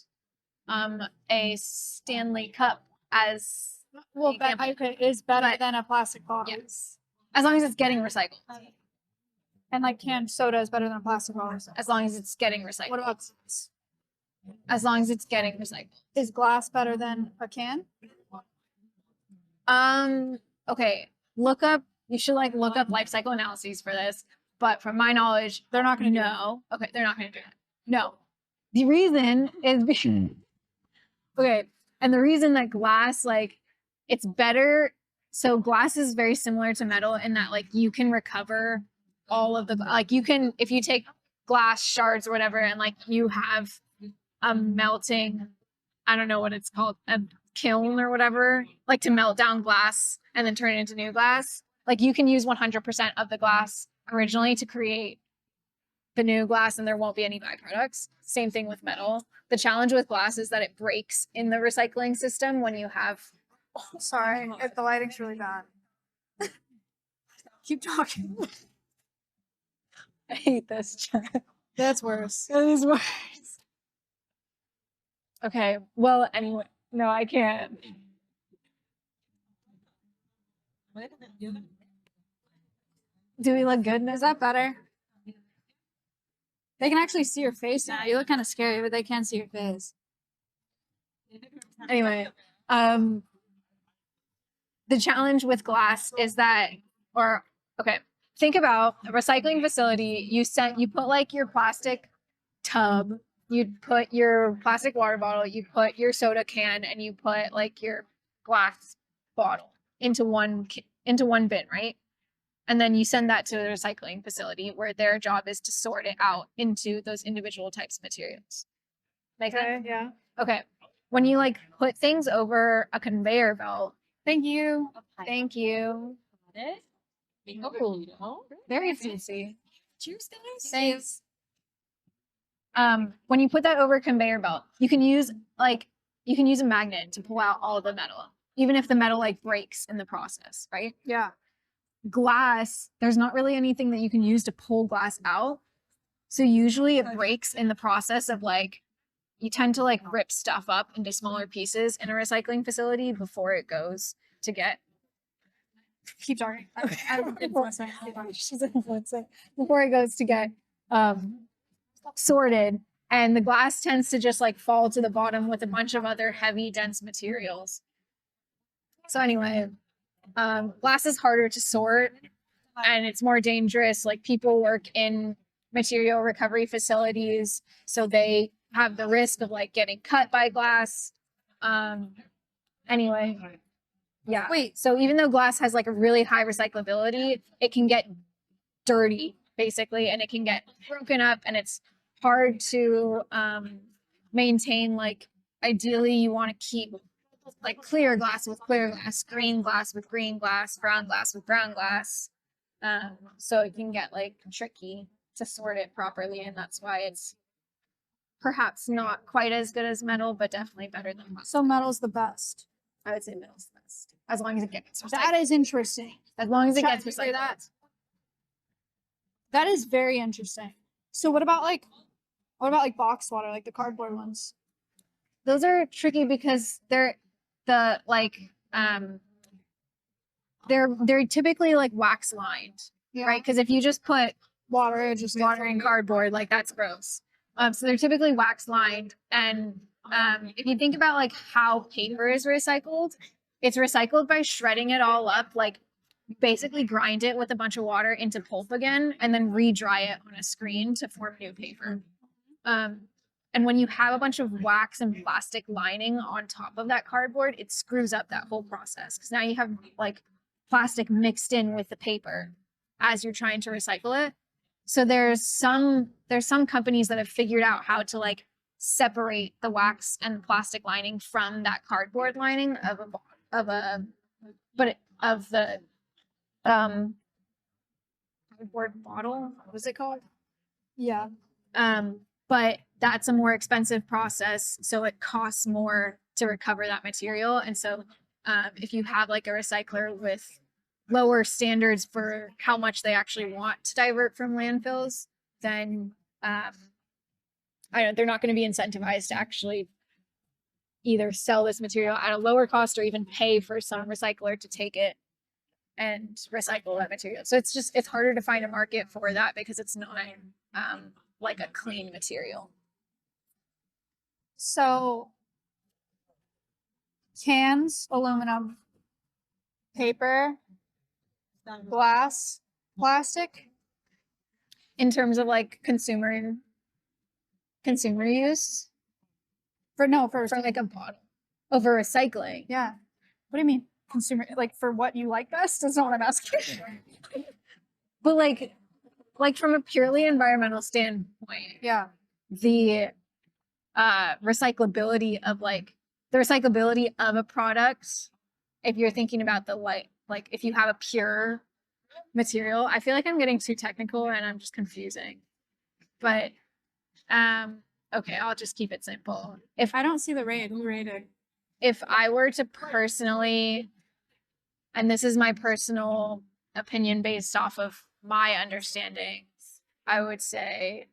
A Stanley cup as Well, example. okay, is better But- than a plastic bottle. Yes. As long as it's getting recycled. And like canned soda is better than a plastic bottle. As long as it's getting recycled. What about glass? As long as it's getting recycled. Is glass better than a can? Okay. You should like look up life cycle analyses for this. But from my knowledge, They're not going to no. Okay, they're not gonna do that. No. The reason is because okay. And the reason that glass, like, it's better. So glass is very similar to metal in that like you can recover all of the like you can if you take glass shards or whatever and like you have a melting, I don't know what it's called, a kiln or whatever, like to melt down glass and then turn it into new glass. Like you can use 100% of the glass originally to create the new glass and there won't be any byproducts. Same thing with metal. The challenge with glass is that it breaks in the recycling system when you have Sorry, if the lighting's really bad. Keep talking. I hate this chat. That's worse. That is worse. Okay. Well, anyway, no, I can't. Do we look good? Is that better? They can actually see your face now. You look kind of scary, but they can see your face. Anyway, the challenge with glass is that, think about a recycling facility. You put like your plastic tub, you put your plastic water bottle, you put your soda can, and you put like your glass bottle into one bin, right? And then you send that to the recycling facility where their job is to sort it out into those individual types of materials. Make sense? Yeah. Okay. When you like put things over a conveyor belt, Thank you. thank you. Oh, Very fancy. cheers, guys. Thanks. When you put that over a conveyor belt, you can use a magnet to pull out all the metal, even if the metal like breaks in the process, right? Yeah. Glass, there's not really anything that you can use to pull glass out. So usually it breaks in the process of like, you tend to like rip stuff up into smaller pieces in a recycling facility before it goes to get. Keep talking. I'm influencing. She's influencing before it goes to get sorted. And the glass tends to just like fall to the bottom with a bunch of other heavy, dense materials. So anyway, glass is harder to sort and it's more dangerous. Like people work in material recovery facilities, so they have the risk of like getting cut by glass. Anyway, yeah. Wait. So even though glass has like a really high recyclability, it can get dirty basically, and it can get broken up, and it's hard to maintain. Like ideally, you want to keep like clear glass with clear glass, green glass with green glass, brown glass with brown glass. So it can get like tricky to sort it properly, and that's why it's perhaps not quite as good as metal, but definitely better than glass. So metal's the best. I would say metal's the best, as long as it gets recycled. That is interesting. As long as it Chad, gets did you hear recycled. that? That is very interesting. So what about like box water, like the cardboard ones? Those are tricky because they're typically like wax lined, Yeah. right? Because if you just put Water, it just water in cardboard, like that's gross. So they're typically wax lined, and if you think about like how paper is recycled, it's recycled by shredding it all up, like basically grind it with a bunch of water into pulp again, and then re-dry it on a screen to form new paper. And when you have a bunch of wax and plastic lining on top of that cardboard, it screws up that whole process because now you have like plastic mixed in with the paper as you're trying to recycle it. So there's some companies that have figured out how to like separate the wax and plastic lining from that cardboard lining of the cardboard bottle. What was it called? Yeah. But that's a more expensive process, so it costs more to recover that material. And so if you have like a recycler with lower standards for how much they actually want to divert from landfills, then they're not going to be incentivized to actually either sell this material at a lower cost or even pay for some recycler to take it and recycle that material. So it's harder to find a market for that because it's not like a clean material. So cans, aluminum, paper, glass, plastic. In terms of like consumer use For like a bottle over recycling. yeah. What do you mean? Consumer, like for what you like best? That's not what I'm asking. But like from a purely environmental standpoint, Yeah. the recyclability of a product, if you're thinking about the like if you have a pure material, I feel like I'm getting too technical and I'm just confusing. But okay, I'll just keep it simple. If I don't see the raid, who raided? If I were to personally, and this is my personal opinion based off of my understanding, I would say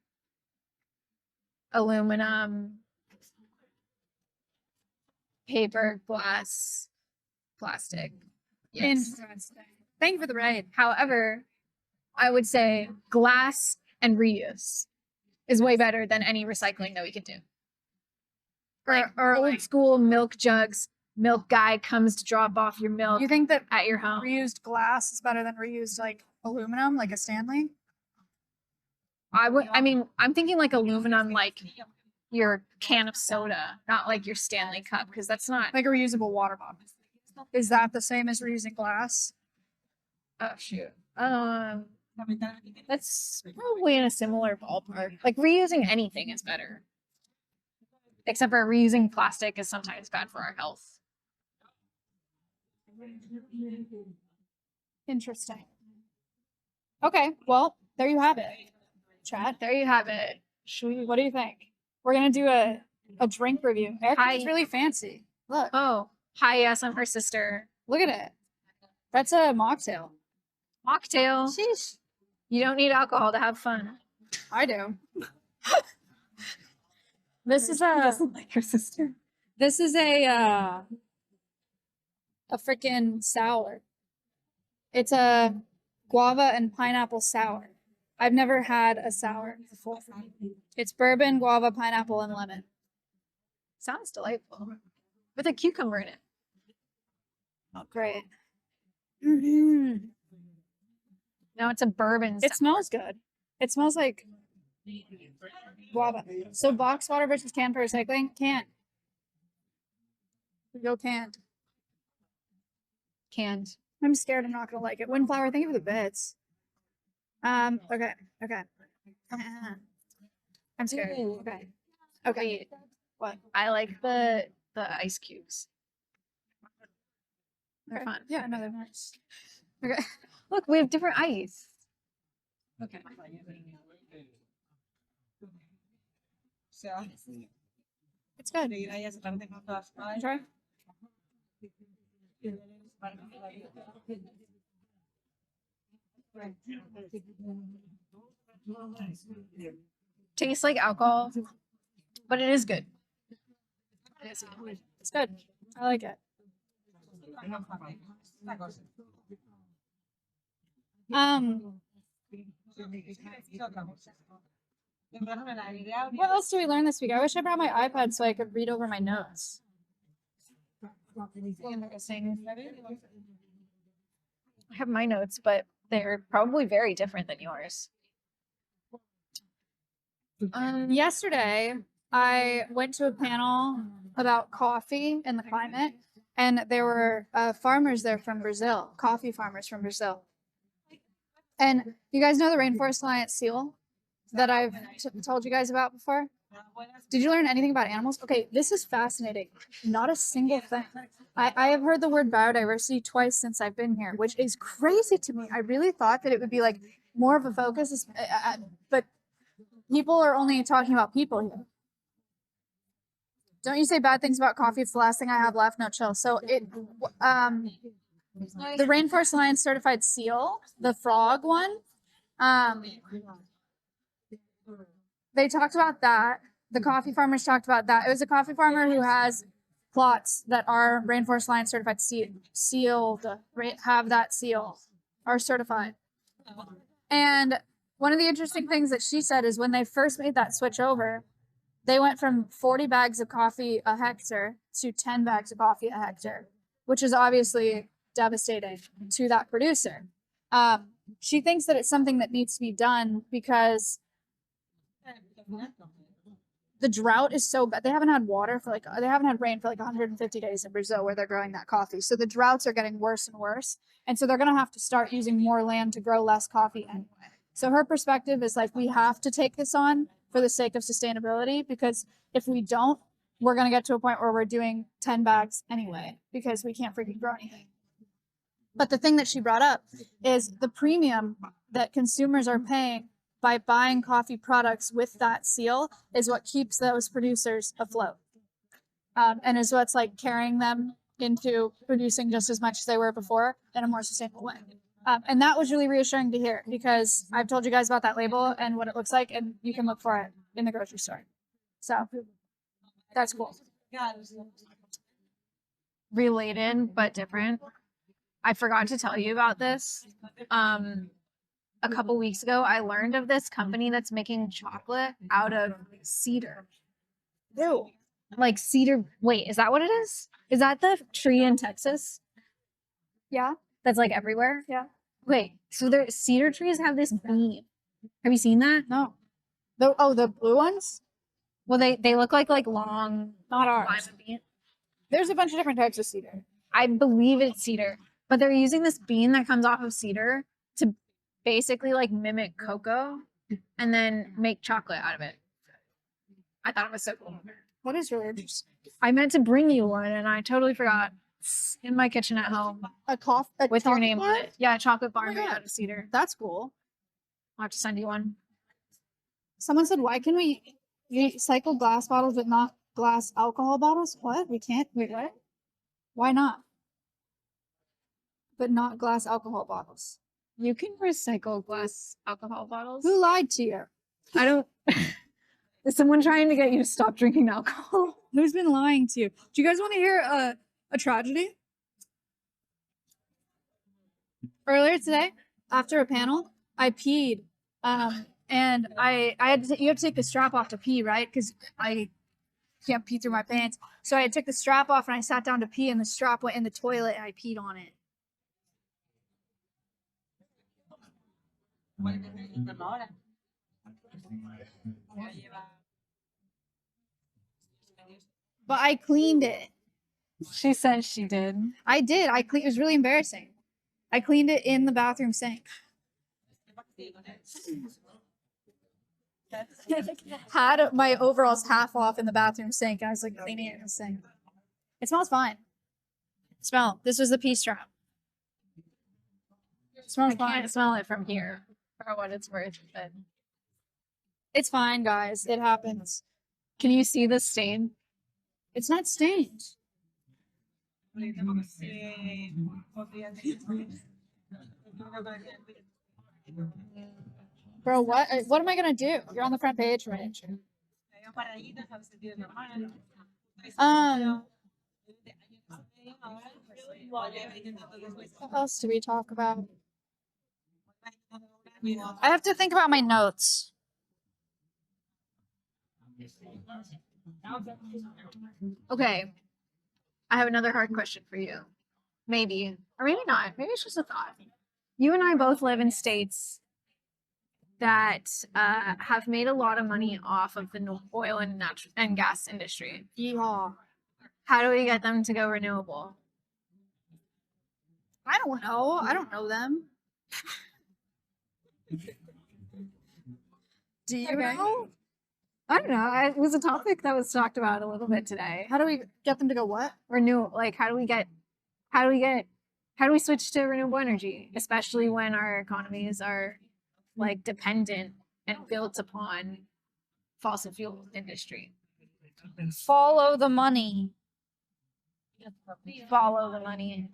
aluminum, paper, glass, plastic. Yes. Interesting. Thank you for the raid. However, I would say glass and reuse is way better than any recycling that we could do. Or old school milk jugs. Milk guy comes to drop off your milk You think that at your home. reused glass is better than reused like aluminum, like a Stanley? I'm thinking like aluminum, like your can of soda, not like your Stanley cup, because that's not. Like a reusable water bottle. Is that the same as reusing glass? Oh shoot. That's probably in a similar ballpark. Like reusing anything is better. Except for reusing plastic is sometimes bad for our health. Interesting. Okay, well, there you have it. Chad, There you have it. what do you think? We're gonna do a drink review. It's Hi. really fancy. Look, Oh, hi, yes, I'm her sister. look at it. That's a mocktail. Mocktail. Sheesh. You don't need alcohol to have fun. I do. This is Like her sister. this is a freaking sour. It's a guava and pineapple sour. I've never had a sour before. It's bourbon, guava, pineapple, and lemon. Sounds delightful. With a cucumber in it. Oh, great. Mm-hmm. Now it's a bourbon. It smells good. It smells like guava. So box water versus can for recycling? Can. We go canned. Canned. I'm scared I'm not gonna like it. Windflower, thank you for the bits. Okay. I'm scared. Okay. Okay. What? I like the ice cubes. They're Okay. fun. Yeah, no, they're nice. Okay. Look, we have different ice. Okay. So, It's good. ahí se parte con todas. Try. Tastes like alcohol, but it is good. It's good. I like it. What else did we learn this week? I wish I brought my iPad so I could read over my notes. I have my notes, but they're probably very different than yours. Yesterday, I went to a panel about coffee and the climate, and there were farmers there from Brazil, coffee farmers from Brazil. And you guys know the Rainforest Alliance seal that I've told you guys about before? Did you learn anything about animals? Okay, this is fascinating. Not a single thing. I have heard the word biodiversity twice since I've been here, which is crazy to me. I really thought that it would be like more of a focus, but people are only talking about people here. Don't you say bad things about coffee? It's the last thing I have left. No, chill. So the Rainforest Alliance certified seal, the frog one, they talked about that. The coffee farmers talked about that. It was a coffee farmer who has plots that are Rainforest Alliance certified sealed, have that seal, are certified. And one of the interesting things that she said is when they first made that switch over, they went from 40 bags of coffee a hectare to 10 bags of coffee a hectare, which is obviously devastating to that producer. She thinks that it's something that needs to be done because the drought is so bad. They haven't had rain for like 150 days in Brazil where they're growing that coffee. So the droughts are getting worse and worse. And so they're going to have to start using more land to grow less coffee anyway. So her perspective is like, we have to take this on for the sake of sustainability, because if we don't, we're going to get to a point where we're doing 10 bags anyway, because we can't freaking grow anything. But the thing that she brought up is the premium that consumers are paying by buying coffee products with that seal is what keeps those producers afloat. And is what's like carrying them into producing just as much as they were before in a more sustainable way. And that was really reassuring to hear, because I've told you guys about that label and what it looks like, and you can look for it in the grocery store. So that's cool. Related, but different. I forgot to tell you about this. A couple weeks ago, I learned of this company that's making chocolate out of cedar. Ew. Like cedar. Wait, is that what it is? Is that the tree in Texas Yeah. that's like everywhere? Yeah. Wait, so their cedar trees have this bean. Have you seen that? No. The blue ones? Well, they look like long. Not ours. lima bean. There's a bunch of different types of cedar. I believe it's cedar, but they're using this bean that comes off of cedar to basically like mimic cocoa and then make chocolate out of it. I thought it was so cool. That is really interesting. I meant to bring you one and I totally forgot. It's in my kitchen at home with your name on it. Yeah, a chocolate bar made out of cedar. That's cool. I'll have to send you one. Someone said, why can we recycle glass bottles but not glass alcohol bottles? What? We can't? Wait, what? Why not? But not glass alcohol bottles. You can recycle glass alcohol bottles. Who lied to you? I don't. Is someone trying to get you to stop drinking alcohol? Who's been lying to you? Do you guys want to hear a tragedy? Earlier today, after a panel, I peed And I had to, you have to take the strap off to pee, right? Because I can't pee through my pants. So I took the strap off and I sat down to pee, and the strap went in the toilet and I peed on it. But I cleaned it. She says she did. I did. I cleaned. It was really embarrassing. I cleaned it in the bathroom sink. Had my overalls half off in the bathroom sink, and I was like cleaning it in the sink. It smells fine. Smell. This was the pee strap. It smells I fine. can't smell it from here for what it's worth, but It's fine, guys. It happens. can you see the stain? It's not stained. Bro, what am I gonna do? You're on the front page, right? What else do we talk about? I have to think about my notes. Okay. I have another hard question for you. Maybe, or maybe not. Maybe it's just a thought. You and I both live in states that have made a lot of money off of the oil and gas industry. Yeehaw. How do we get them to go renewable? I don't know. I don't know them. Do you know? I don't know. It was a topic that was talked about a little bit today. How do we get them to go what? Like how do we switch to renewable energy, especially when our economies are like dependent and built upon fossil fuel industry? Follow the money. Follow the money.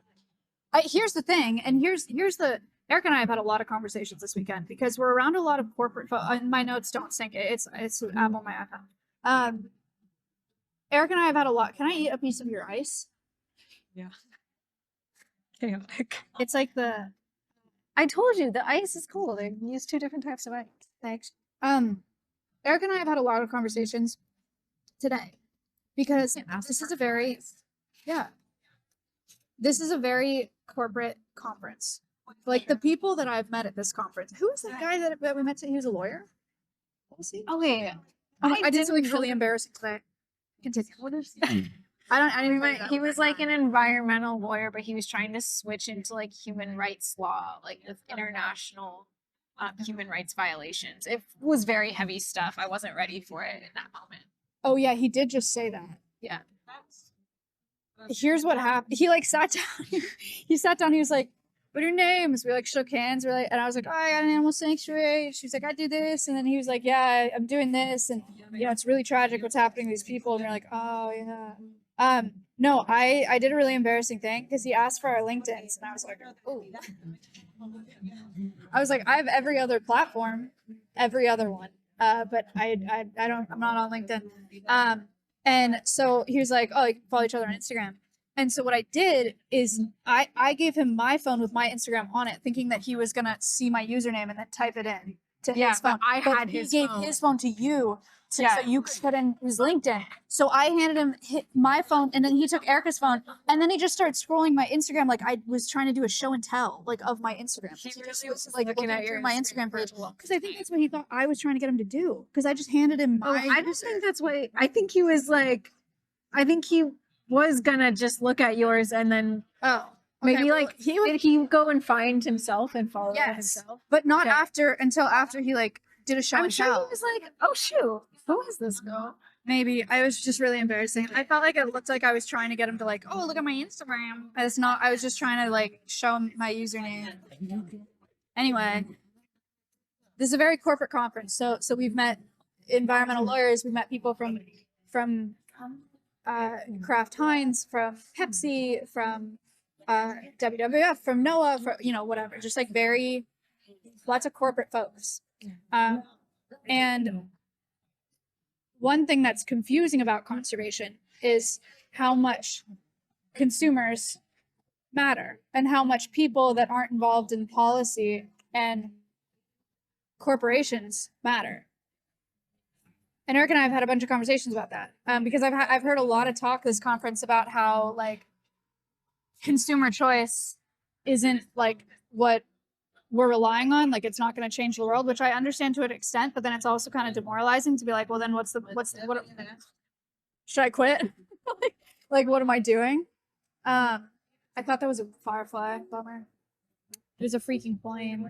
Here's the thing, and here's the Eric and I have had a lot of conversations this weekend because we're around a lot of corporate. My notes don't sync. It's an app on my iPhone. Eric and I have had a lot. Can I eat a piece of your ice? Yeah. Chaotic. It's like the. I told you the ice is cool. They use two different types of ice. Thanks. Eric and I have had a lot of conversations today because this is a very, this is a very corporate conference. Like the people that I've met at this conference. Who was that guy that we met today? He was a lawyer. What was he? Okay. I did something really embarrassing today. Continue. What is? I didn't. He was like an environmental lawyer, but he was trying to switch into like human rights law, like with international human rights violations. It was very heavy stuff. I wasn't ready for it in that moment. Oh yeah, he did just say that. Yeah. Here's what happened. He like sat down. He sat down. He was like, "What are your names?" We like shook hands. We're like, and I was like, "Oh, I got an animal sanctuary." She was like, "I do this," and then he was like, "Yeah, I'm doing this," and you know, it's really tragic what's happening to these people. And we're like, "Oh yeah." No, I did a really embarrassing thing because he asked for our LinkedIn's, and I was like, "Oh." I was like, "I have every other platform, every other one, but I don't. I'm not on LinkedIn." And so he was like, "Oh, you can follow each other on Instagram." And so what I did is I gave him my phone with my Instagram on it, thinking that he was gonna see my username and then type it in to his phone. I had his he gave phone. his phone to you, so Yeah. you could put in his LinkedIn. So I handed him my phone, and then he took Erica's phone, and then he just started scrolling my Instagram like I was trying to do a show and tell like of my Instagram. He just really was like looking looking at through your my Instagram Instagram page page. because I think that's what he thought I was trying to get him to do. Because I just handed him my. I don't think that's what I think he was like. I think he was gonna just look at yours and then Oh, maybe well, like did he go and find himself and follow Yes, himself? but not Yeah. until after he like did a show I'm and sure tell. he was like, "Oh shoot, who is this girl?" Maybe I was just really embarrassing. I felt like it looked like I was trying to get him to like, oh, look at my Instagram. It's not. I was just trying to like show him my username. Anyway, this is a very corporate conference. So we've met environmental lawyers. We've met people from Kraft Heinz, from Pepsi, from WWF, from NOAA, for whatever. Just like lots of corporate folks. And one thing that's confusing about conservation is how much consumers matter and how much people that aren't involved in policy and corporations matter. And Eric and I have had a bunch of conversations about that, because I've heard a lot of talk this conference about how like consumer choice isn't like what we're relying on. Like it's not going to change the world, which I understand to an extent, but then it's also kind of demoralizing to be like, well, then what should I quit? like, what am I doing? I thought that was a firefly. Bummer. It was a freaking plane.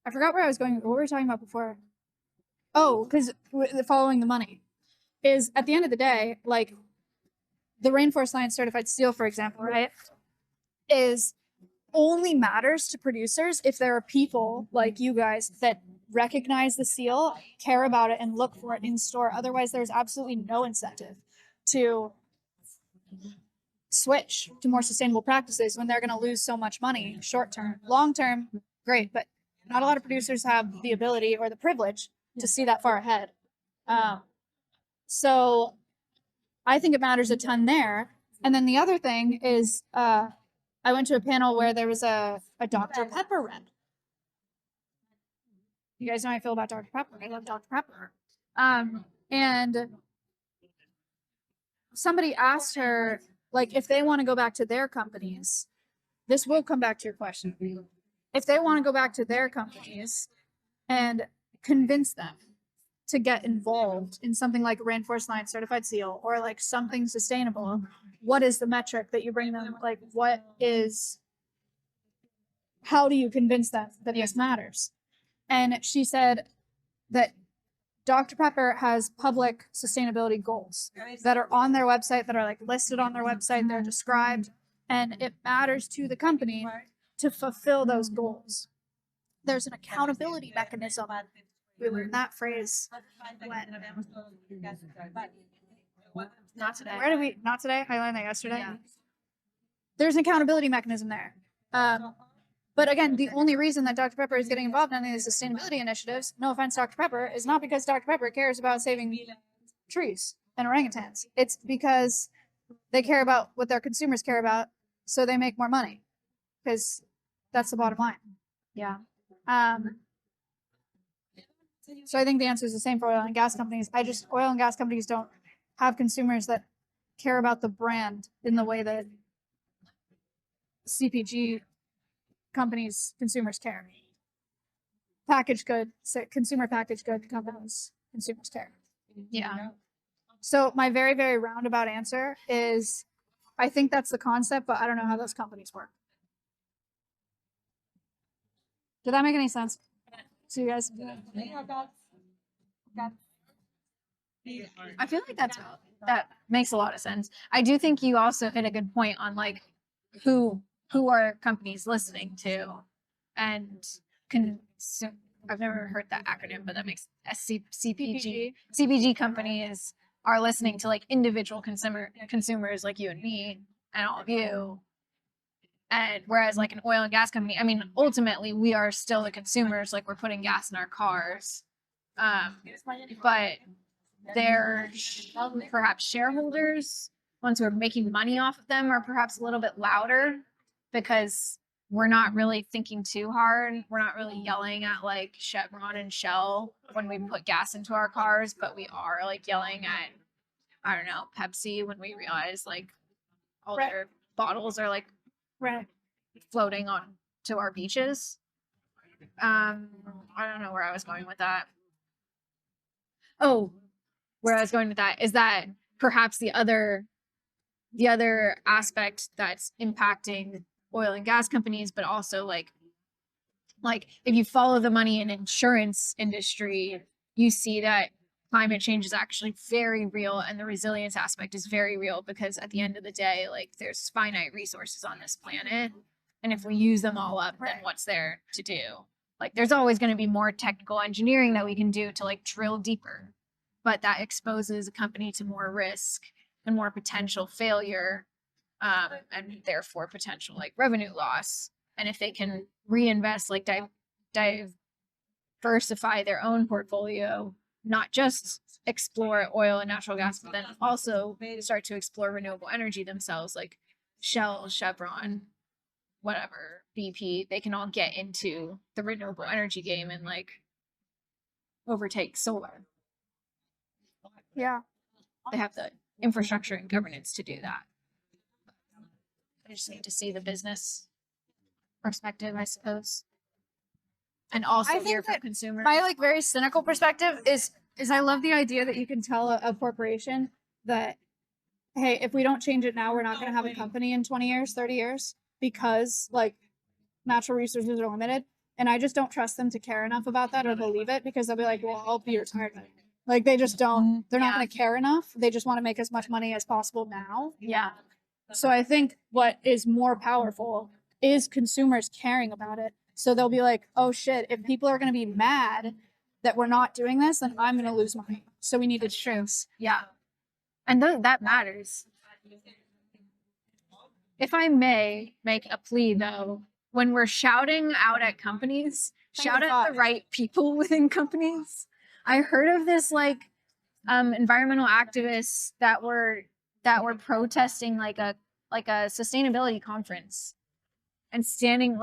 I forgot where I was going. What were we talking about before? Oh, because following the money is at the end of the day, like the Rainforest Alliance certified steel, for example, right, is only matters to producers if there are people like you guys that recognize the seal, care about it, and look for it in store. Otherwise, there's absolutely no incentive to switch to more sustainable practices when they're going to lose so much money short term. Long term, great, but not a lot of producers have the ability or the privilege to see that far ahead. So I think it matters a ton there. And then the other thing is, I went to a panel where there was a Dr. Pepper rep. You guys know how I feel about Dr. Pepper. I love Dr. Pepper. And somebody asked her, like, if they want to go back to their companies, this will come back to your question. If they want to go back to their companies and convince them to get involved in something like Rainforest Alliance certified seal or like something sustainable, what is the metric that you bring them? Like, how do you convince them that this matters? And she said that Dr. Pepper has public sustainability goals that are on their website, that are like listed on their website, they're described, and it matters to the company to fulfill those goals. There's an accountability mechanism. We learned that phrase not today. Where did we? Not today. I learned that yesterday. Yeah. There's an accountability mechanism there. But again, the only reason that Dr. Pepper is getting involved in any of these sustainability initiatives, no offense, Dr. Pepper, is not because Dr. Pepper cares about saving trees and orangutans. It's because they care about what their consumers care about, so they make more money. Because that's the bottom line. Yeah. So I think the answer is the same for oil and gas companies. Oil and gas companies don't have consumers that care about the brand in the way that CPG companies, consumers care. Consumer packaged good companies, consumers care. Yeah. So my very, very roundabout answer is, I think that's the concept, but I don't know how those companies work. Did that make any sense to you guys? I feel like that makes a lot of sense. I do think you also hit a good point on like who are companies listening to, and I've never heard that acronym, but that makes CPG. CPG companies are listening to like individual consumers like you and me and all of you. And whereas like an oil and gas company, I mean, ultimately we are still the consumers, like we're putting gas in our cars. But they're perhaps shareholders, ones who are making money off of them, are perhaps a little bit louder because we're not really thinking too hard. We're not really yelling at like Chevron and Shell when we put gas into our cars, but we are like yelling at, I don't know, Pepsi when we realize like all their bottles are like floating on to our beaches. I don't know where I was going with that. Oh, where I was going with that is that perhaps the other aspect that's impacting oil and gas companies, but also like if you follow the money in insurance industry, you see that climate change is actually very real, and the resilience aspect is very real, because at the end of the day, like there's finite resources on this planet, and if we use them all up, then what's there to do? Like there's always going to be more technical engineering that we can do to like drill deeper, but that exposes a company to more risk and more potential failure, and therefore potential like revenue loss. And if they can reinvest, like diversify their own portfolio, not just explore oil and natural gas, but then also start to explore renewable energy themselves, like Shell, Chevron, whatever, BP, they can all get into the renewable energy game and like overtake solar. Yeah. They have the infrastructure and governance to do that. I just need to see the business perspective, I suppose. And also I think hear from that consumers. My like very cynical perspective is I love the idea that you can tell a corporation that, hey, if we don't change it now, we're not going to have a company in 20 years, 30 years, because like natural resources are limited. And I just don't trust them to care enough about that or believe it, because they'll be like, well, I'll be retired. Like they just don't, they're not Yeah. going to care enough. They just want to make as much money as possible now. Yeah. So I think what is more powerful is consumers caring about it. So they'll be like, oh shit, if people are going to be mad that we're not doing this, then I'm going to lose money. So we need to choose. Yeah. And that matters. If I may make a plea though, when we're shouting out at companies, shout at the right people within companies. I heard of this like environmental activists that were protesting like a sustainability conference and sitting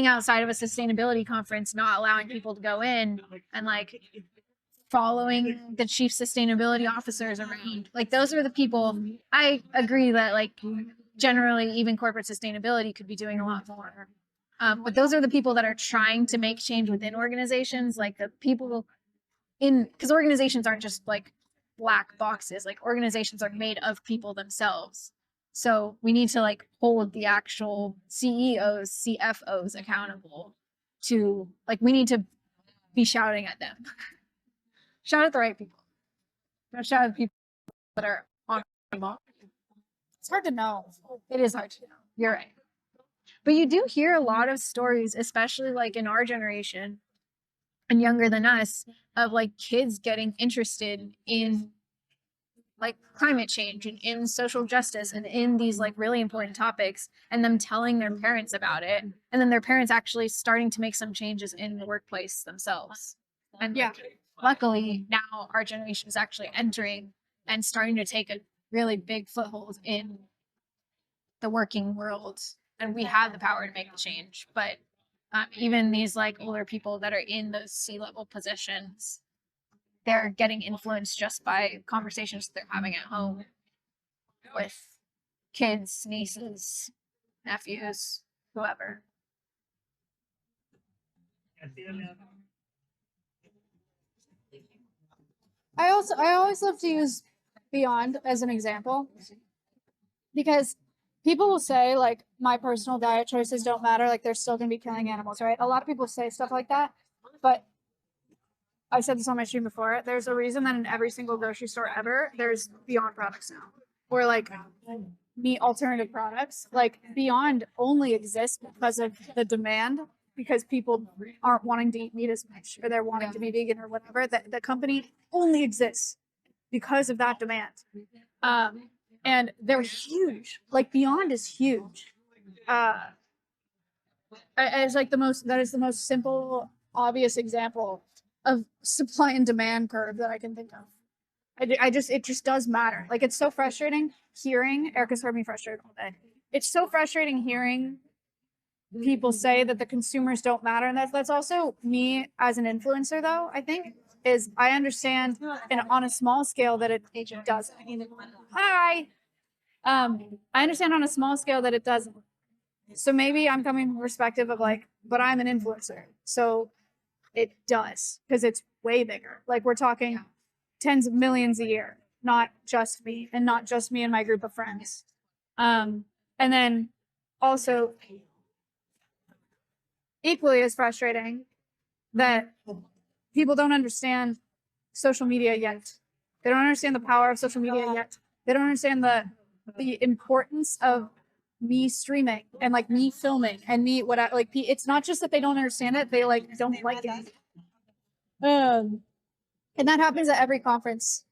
outside of a sustainability conference, not allowing people to go in and like following the chief sustainability officers around. Like those are the people. I agree that like generally even corporate sustainability could be doing a lot more. But those are the people that are trying to make change within organizations, like the people because organizations aren't just like black boxes, like organizations are made of people themselves. So we need to like hold the actual CEOs, CFOs accountable to like, we need to be shouting at them. Shout at the right people. Don't shout at people that are on the ball. It's hard to know. It is hard to know. You're right. But you do hear a lot of stories, especially like in our generation and younger than us, of like kids getting interested in like climate change and in social justice and in these like really important topics, and them telling their parents about it, and then their parents actually starting to make some changes in the workplace themselves. And Yeah. luckily now our generation is actually entering and starting to take a really big foothold in the working world, and we have the power to make the change. But even these like older people that are in those C-level positions, they're getting influenced just by conversations they're having at home with kids, nieces, nephews, whoever. I always love to use Beyond as an example, because people will say like my personal diet choices don't matter, like they're still going to be killing animals, right? A lot of people say stuff like that, but I said this on my stream before, there's a reason that in every single grocery store ever there's Beyond products now, or like meat alternative products. Like Beyond only exists because of the demand, because people aren't wanting to eat meat as much, or they're wanting to be vegan or whatever. That the company only exists because of that demand. And they're huge. Like Beyond is huge. It's like that is the most simple, obvious example of supply and demand curve that I can think of. It just does matter. Like it's so frustrating hearing, Erica's heard me frustrated all day. It's so frustrating hearing people say that the consumers don't matter. And that's also me as an influencer though, I think, is I understand on a small scale that it doesn't. Hi. I understand on a small scale that it doesn't. So maybe I'm coming from a perspective of like, but I'm an influencer. So it does, because it's way bigger. Like we're talking tens of millions a year, not just me, and not just me and my group of friends. And then also equally as frustrating that people don't understand social media yet. They don't understand the power of social media yet. They don't understand the importance of me streaming and like me filming and me it's not just that they don't understand it, they like don't like it. And that happens at every conference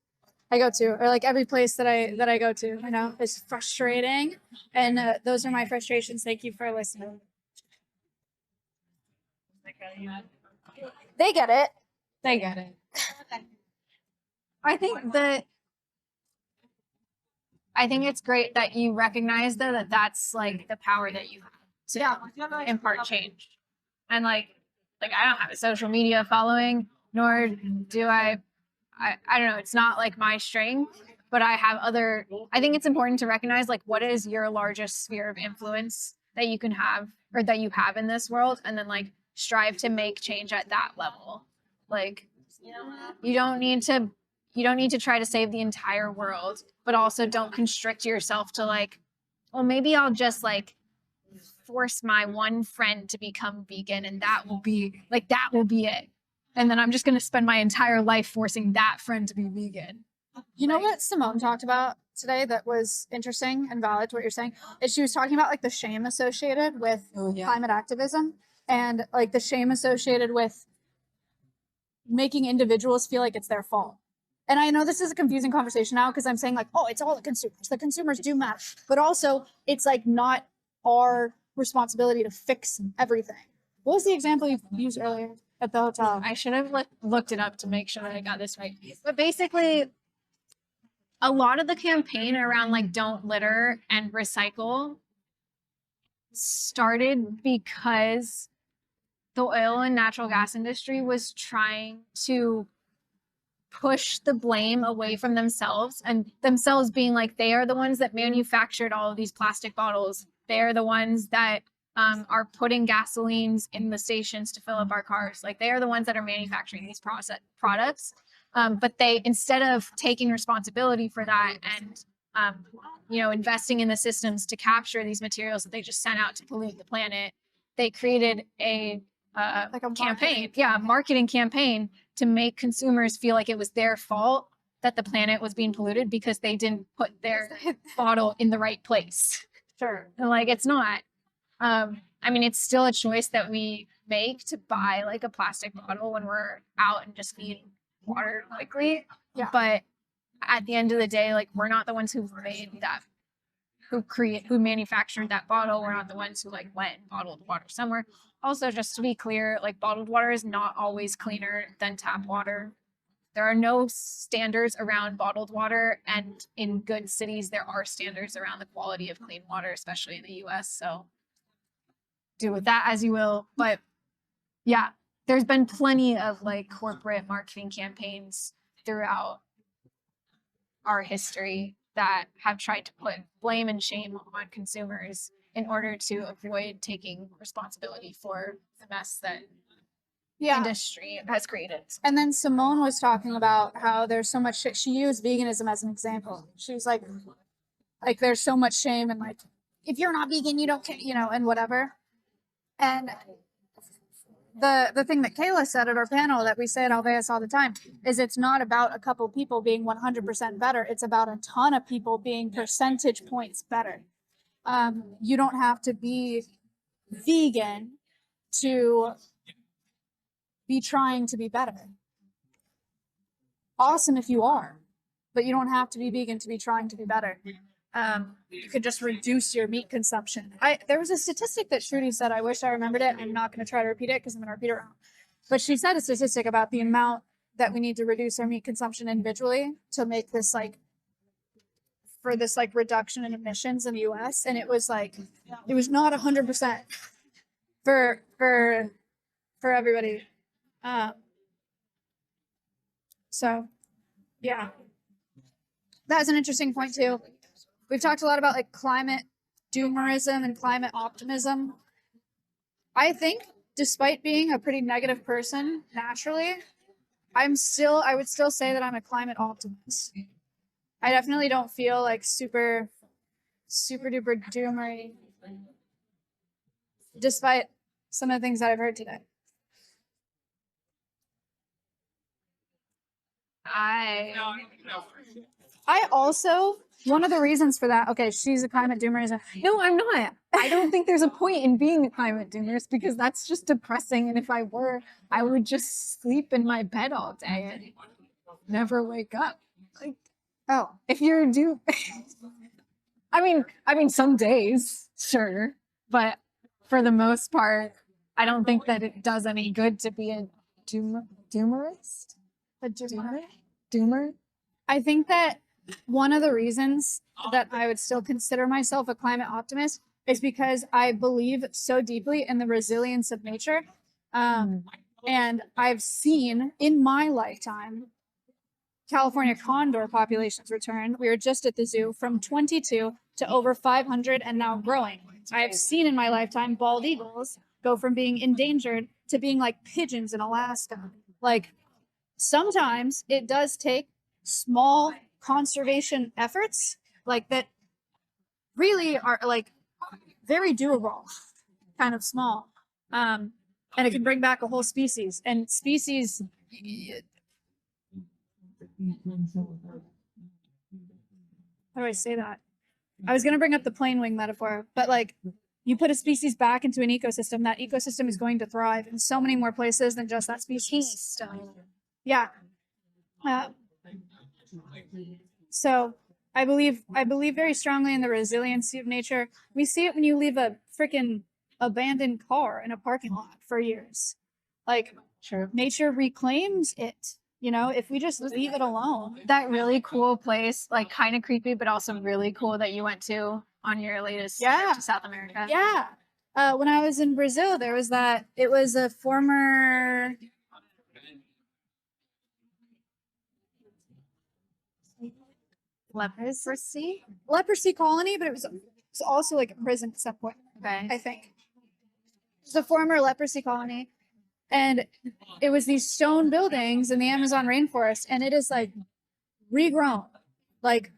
I go to, or like every place that I go to, you know. It's frustrating, and those are my frustrations. Thank you for listening. They get it. They get it. I think it's great that you recognize though that that's like the power that you have. to impart change. And like I don't have a social media following, nor do I don't know, it's not like my strength, but I think it's important to recognize like what is your largest sphere of influence that you can have or that you have in this world, and then like strive to make change at that level. Like you don't need to try to save the entire world, but also don't constrict yourself to like, well, maybe I'll just like force my one friend to become vegan and that will be it. And then I'm just going to spend my entire life forcing that friend to be vegan. You know what Simone talked about today that was interesting and valid to what you're saying? Is she was talking about like the shame associated with climate activism and like the shame associated with making individuals feel like it's their fault. And I know this is a confusing conversation now because I'm saying like, oh, it's all the consumers. The consumers do matter. But also it's like not our responsibility to fix everything. What was the example you used earlier at the hotel? I should have looked it up to make sure that I got this right. But basically, a lot of the campaign around like don't litter and recycle started because the oil and natural gas industry was trying to push the blame away from themselves, and themselves being like they are the ones that manufactured all of these plastic bottles. They're the ones that are putting gasolines in the stations to fill up our cars. Like they are the ones that are manufacturing these products. But they, instead of taking responsibility for that and investing in the systems to capture these materials that they just sent out to pollute the planet, they created a campaign, marketing campaign to make consumers feel like it was their fault that the planet was being polluted because they didn't put their bottle in the right place. Sure. And like, it's not. I mean, it's still a choice that we make to buy like a plastic bottle when we're out and just need water quickly. Yeah. But at the end of the day, like we're not the ones who made that, who manufactured that bottle. We're not the ones who like went and bottled water somewhere. Also, just to be clear, like bottled water is not always cleaner than tap water. There are no standards around bottled water, and in good cities, there are standards around the quality of clean water, especially in the US. So do with that as you will. But yeah, there's been plenty of like corporate marketing campaigns throughout our history that have tried to put blame and shame on consumers in order to avoid taking responsibility for the mess that industry has created. And then Simone was talking about how there's so much shit. She used veganism as an example. She was like there's so much shame and like, if you're not vegan, you don't care, and whatever. And the thing that Kayla said at our panel that we say at Alveus all the time is it's not about a couple people being 100% better. It's about a ton of people being percentage points better. You don't have to be vegan to be trying to be better. Awesome if you are, but you don't have to be vegan to be trying to be better. You could just reduce your meat consumption. There was a statistic that Shruti said, I wish I remembered it. I'm not going to try to repeat it because I'm going to repeat it wrong. But she said a statistic about the amount that we need to reduce our meat consumption individually to make this reduction in emissions in the US. And it was not 100% for everybody. So yeah, that's an interesting point too. We've talked a lot about like climate doomerism and climate optimism. I think despite being a pretty negative person naturally, I would still say that I'm a climate optimist. I definitely don't feel like super duper doomery despite some of the things that I've heard today. I also, one of the reasons for that, okay, she's a climate doomer. No, I'm not. I don't think there's a point in being a climate doomer because that's just depressing. And if I were, I would just sleep in my bed all day and never wake up. Like, oh, if you're I mean, some days, sure. But for the most part, I don't think that it does any good to be a doomerist. A doomer? I think that one of the reasons that I would still consider myself a climate optimist is because I believe so deeply in the resilience of nature. And I've seen in my lifetime California condor populations return. We were just at the zoo from 22 to over 500 and now growing. I've seen in my lifetime bald eagles go from being endangered to being like pigeons in Alaska. Like sometimes it does take small conservation efforts like that really are like very doable, kind of small. And it can bring back a whole species. And species how do I say that? I was going to bring up the plane wing metaphor, but like you put a species back into an ecosystem, that ecosystem is going to thrive in so many more places than just that species. Yeah. So I believe very strongly in the resiliency of nature. We see it when you leave a freaking abandoned car in a parking lot for years. Like, True. Nature reclaims it. You know, if we just leave it alone. That really cool place, like kind of creepy, but also really cool that you went to on your latest trip to South America. Yeah. When I was in Brazil, there was that. It was a former. Leprosy colony, but it was also like a prison at some point. Okay. I think. It was a former leprosy colony. And it was these stone buildings in the Amazon rainforest, and it is like regrown, like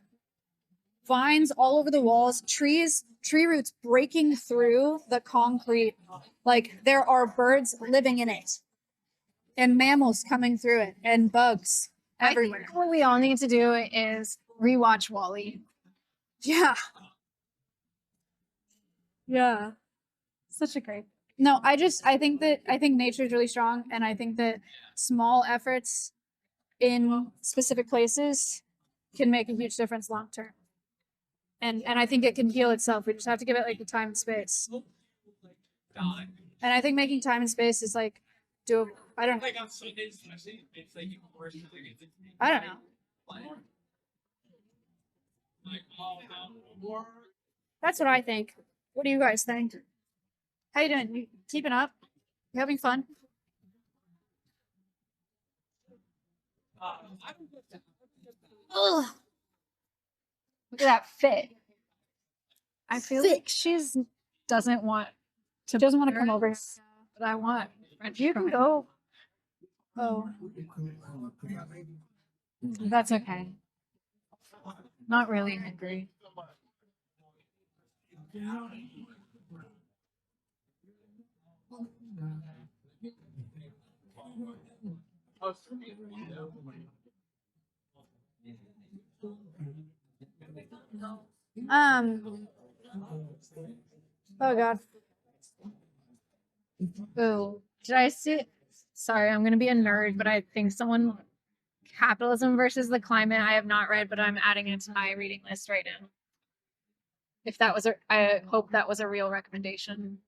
vines all over the walls, tree roots breaking through the concrete. Like there are birds living in it, and mammals coming through it, and bugs everywhere. I think what we all need to do is rewatch WALL-E. Yeah. Yeah. Such a great. No, I think nature is really strong, and I think that small efforts in specific places can make a huge difference long term. And I think it can heal itself. We just have to give it like the time and space. And I think making time and space is like doable. I don't know. That's what I think. What do you guys think? How you doing? You keeping up? You having fun? Ugh. Look at that fit. I feel like she's doesn't want to. She doesn't want to come over. But I want. You can go. Oh, that's okay. Not really hungry. Oh God. Ooh. Did I see? Sorry, I'm gonna be a nerd, but I think someone Capitalism versus the Climate. I have not read, but I'm adding it to my reading list right now. If that was I hope that was a real recommendation.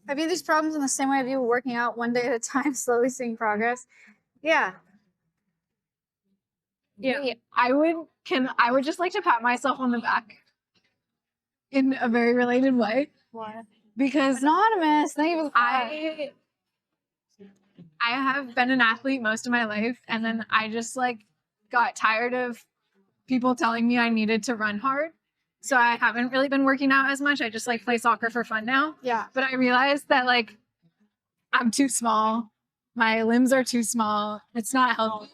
Have you these problems in the same way of you working out one day at a time, slowly seeing progress? Yeah. Yeah. I would just like to pat myself on the back in a very related way. Why? Because Anonymous, thank you for the I have been an athlete most of my life, and then I just like got tired of people telling me I needed to run hard. So I haven't really been working out as much. I just like play soccer for fun now. Yeah. But I realized that like I'm too small. My limbs are too small. It's not healthy.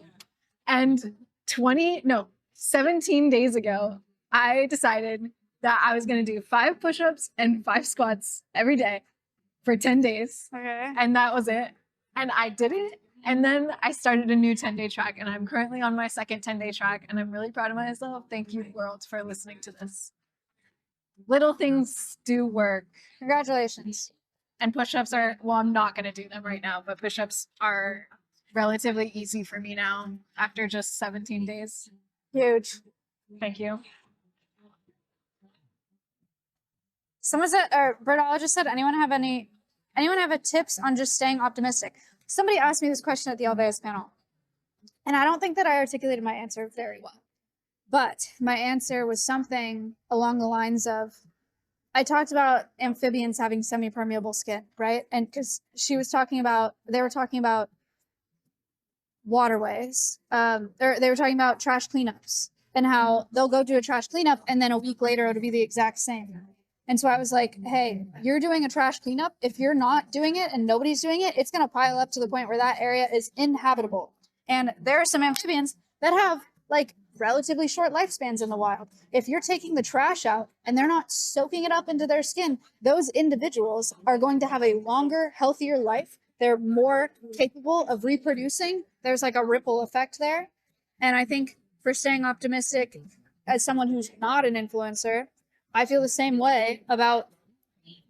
And 17 days ago, I decided that I was going to do 5 push-ups and 5 squats every day for 10 days. Okay. And that was it. And I did it. And then I started a new 10-day track, and I'm currently on my second 10-day track, and I'm really proud of myself. Thank you, world, for listening to this. Little things do work. Congratulations. And push-ups are, well, I'm not going to do them right now, but push-ups are relatively easy for me now after just 17 days. Huge. Thank you. Someone said, or Birdologist said, anyone have a tips on just staying optimistic? Somebody asked me this question at the Alveus panel, and I don't think that I articulated my answer very well. But my answer was something along the lines of, I talked about amphibians having semi-permeable skin, right? And because they were talking about waterways. They were talking about trash cleanups and how they'll go do a trash cleanup and then a week later it'll be the exact same. And so I was like, hey, you're doing a trash cleanup. If you're not doing it and nobody's doing it, it's going to pile up to the point where that area is inhabitable. And there are some amphibians that have like relatively short lifespans in the wild. If you're taking the trash out and they're not soaking it up into their skin, those individuals are going to have a longer, healthier life. They're more capable of reproducing. There's like a ripple effect there. And I think for staying optimistic, as someone who's not an influencer, I feel the same way about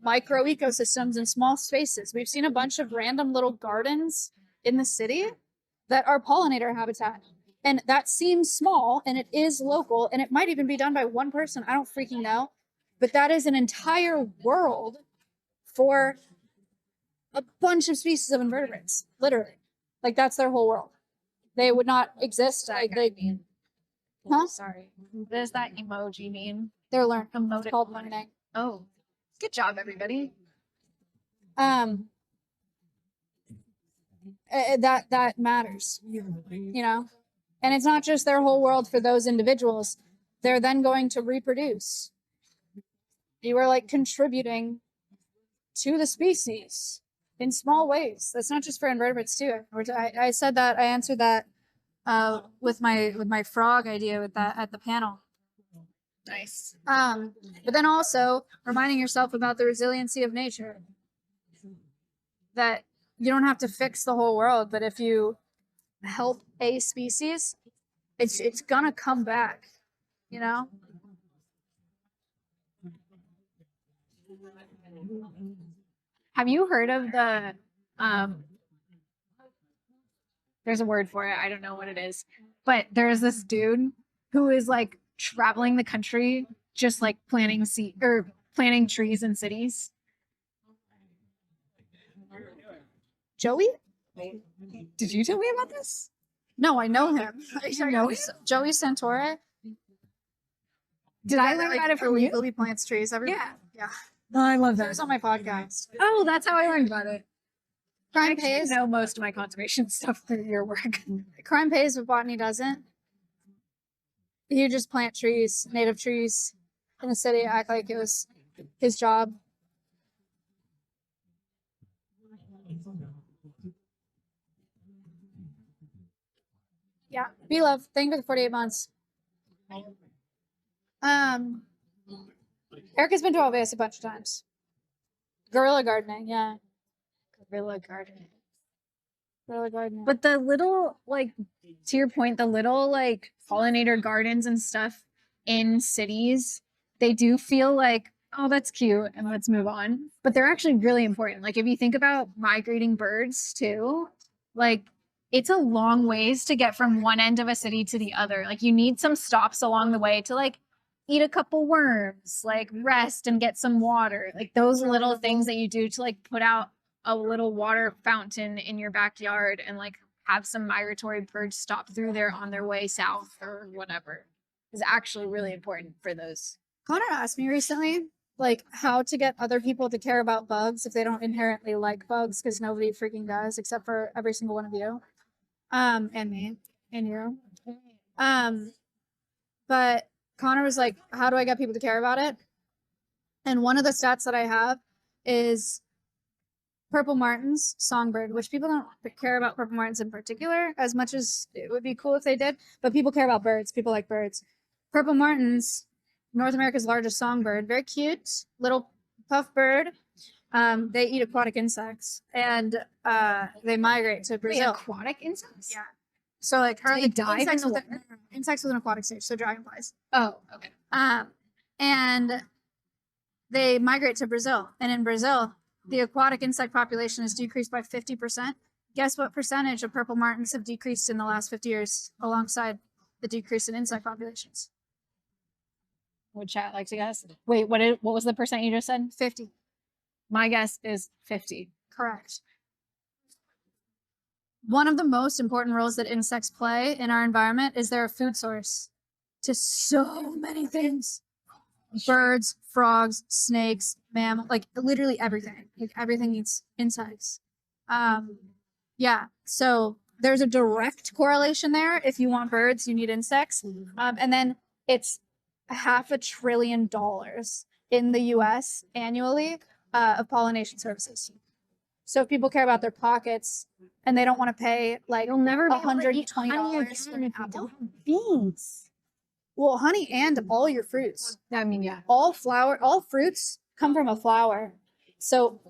micro ecosystems and small spaces. We've seen a bunch of random little gardens in the city that are pollinator habitat. And that seems small and it is local and it might even be done by one person. I don't freaking know. But that is an entire world for a bunch of species of invertebrates, literally. Like that's their whole world. They would not exist. Huh? Sorry. What does that emoji mean? They're learning. It's called learning. Oh, good job, everybody. That matters, you know? And it's not just their whole world for those individuals. They're then going to reproduce. You are like contributing to the species in small ways. That's not just for invertebrates too. I said that, I answered that with my frog idea with that at the panel. Nice. But then also reminding yourself about the resiliency of nature. That you don't have to fix the whole world, but if you help a species, it's gonna come back, you know? Have you heard of the there's a word for it, I don't know what it is, but there's this dude who is like traveling the country just like planting trees in cities. Joey? Did you tell me about this? No, I know him. You know him? Joey Santore. Did I learn about it from you? He plants trees every yeah. Oh, I love He that. was on my podcast. Oh, that's how I learned about it. I Crime actually pays. know most of my conservation stuff through your work. Crime pays, but botany doesn't. You just plant trees, native trees, in the city, act like it was his job. Yeah. Be love. Thank you for the 48 months. Erica's been to Alveus a bunch of times. Guerrilla gardening, yeah. Guerrilla gardening. Guerrilla gardening. But the little, like, to your point, the little, like, pollinator gardens and stuff in cities, they do feel like, oh, that's cute, and let's move on. But they're actually really important. Like, if you think about migrating birds, too, like, it's a long ways to get from one end of a city to the other. Like, you need some stops along the way to, like, eat a couple worms, like, rest and get some water. Like, those little things that you do to, like, put out a little water fountain in your backyard and, like, have some migratory birds stop through there on their way south or whatever is actually really important for those. Connor asked me recently, like, how to get other people to care about bugs if they don't inherently like bugs, because nobody freaking does, except for every single one of you. And me, and you. But Connor was like, how do I get people to care about it? And one of the stats that I have is purple martins, songbird, which people don't care about purple martins in particular as much as it would be cool if they did, but people care about birds. People like birds. Purple martins, North America's largest songbird, very cute, little puff bird. They eat aquatic insects and they migrate to Brazil. Aquatic insects? Yeah. So like They dive in insects the with water? insects with an aquatic stage, so dragonflies. Oh, okay. And they migrate to Brazil. And in Brazil, the aquatic insect population has decreased by 50%. Guess what percentage of purple martins have decreased in the last 50 years alongside the decrease in insect populations? Would chat like to guess? Wait, what was the percent you just said? 50. My guess is 50. Correct. One of the most important roles that insects play in our environment is they're a food source. to so many things. Birds, frogs, snakes, mammal, like literally everything. Like everything eats insects. Yeah. So there's a direct correlation there. If you want birds, you need insects. And then it's $500 billion in the US annually of pollination services. So if people care about their pockets and they don't want to pay like You'll never be able to eat $120 honey for again an if you apple. don't have beans. Well, honey and all your fruits. I mean, yeah. All fruits come from a flower. So,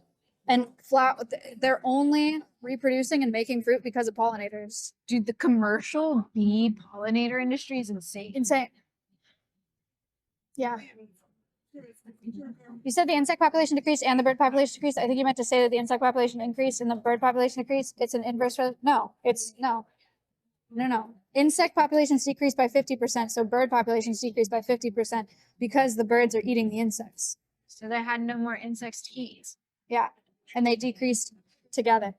and they're only reproducing and making fruit because of pollinators. Dude, the commercial bee pollinator industry is insane. Insane. Yeah. You said the insect population decreased and the bird population decreased. I think you meant to say that the insect population increased and the bird population decreased. It's an inverse. No. Insect populations decreased by 50%. So bird populations decreased by 50% because the birds are eating the insects. So they had no more insects to eat. Yeah. And they decreased together.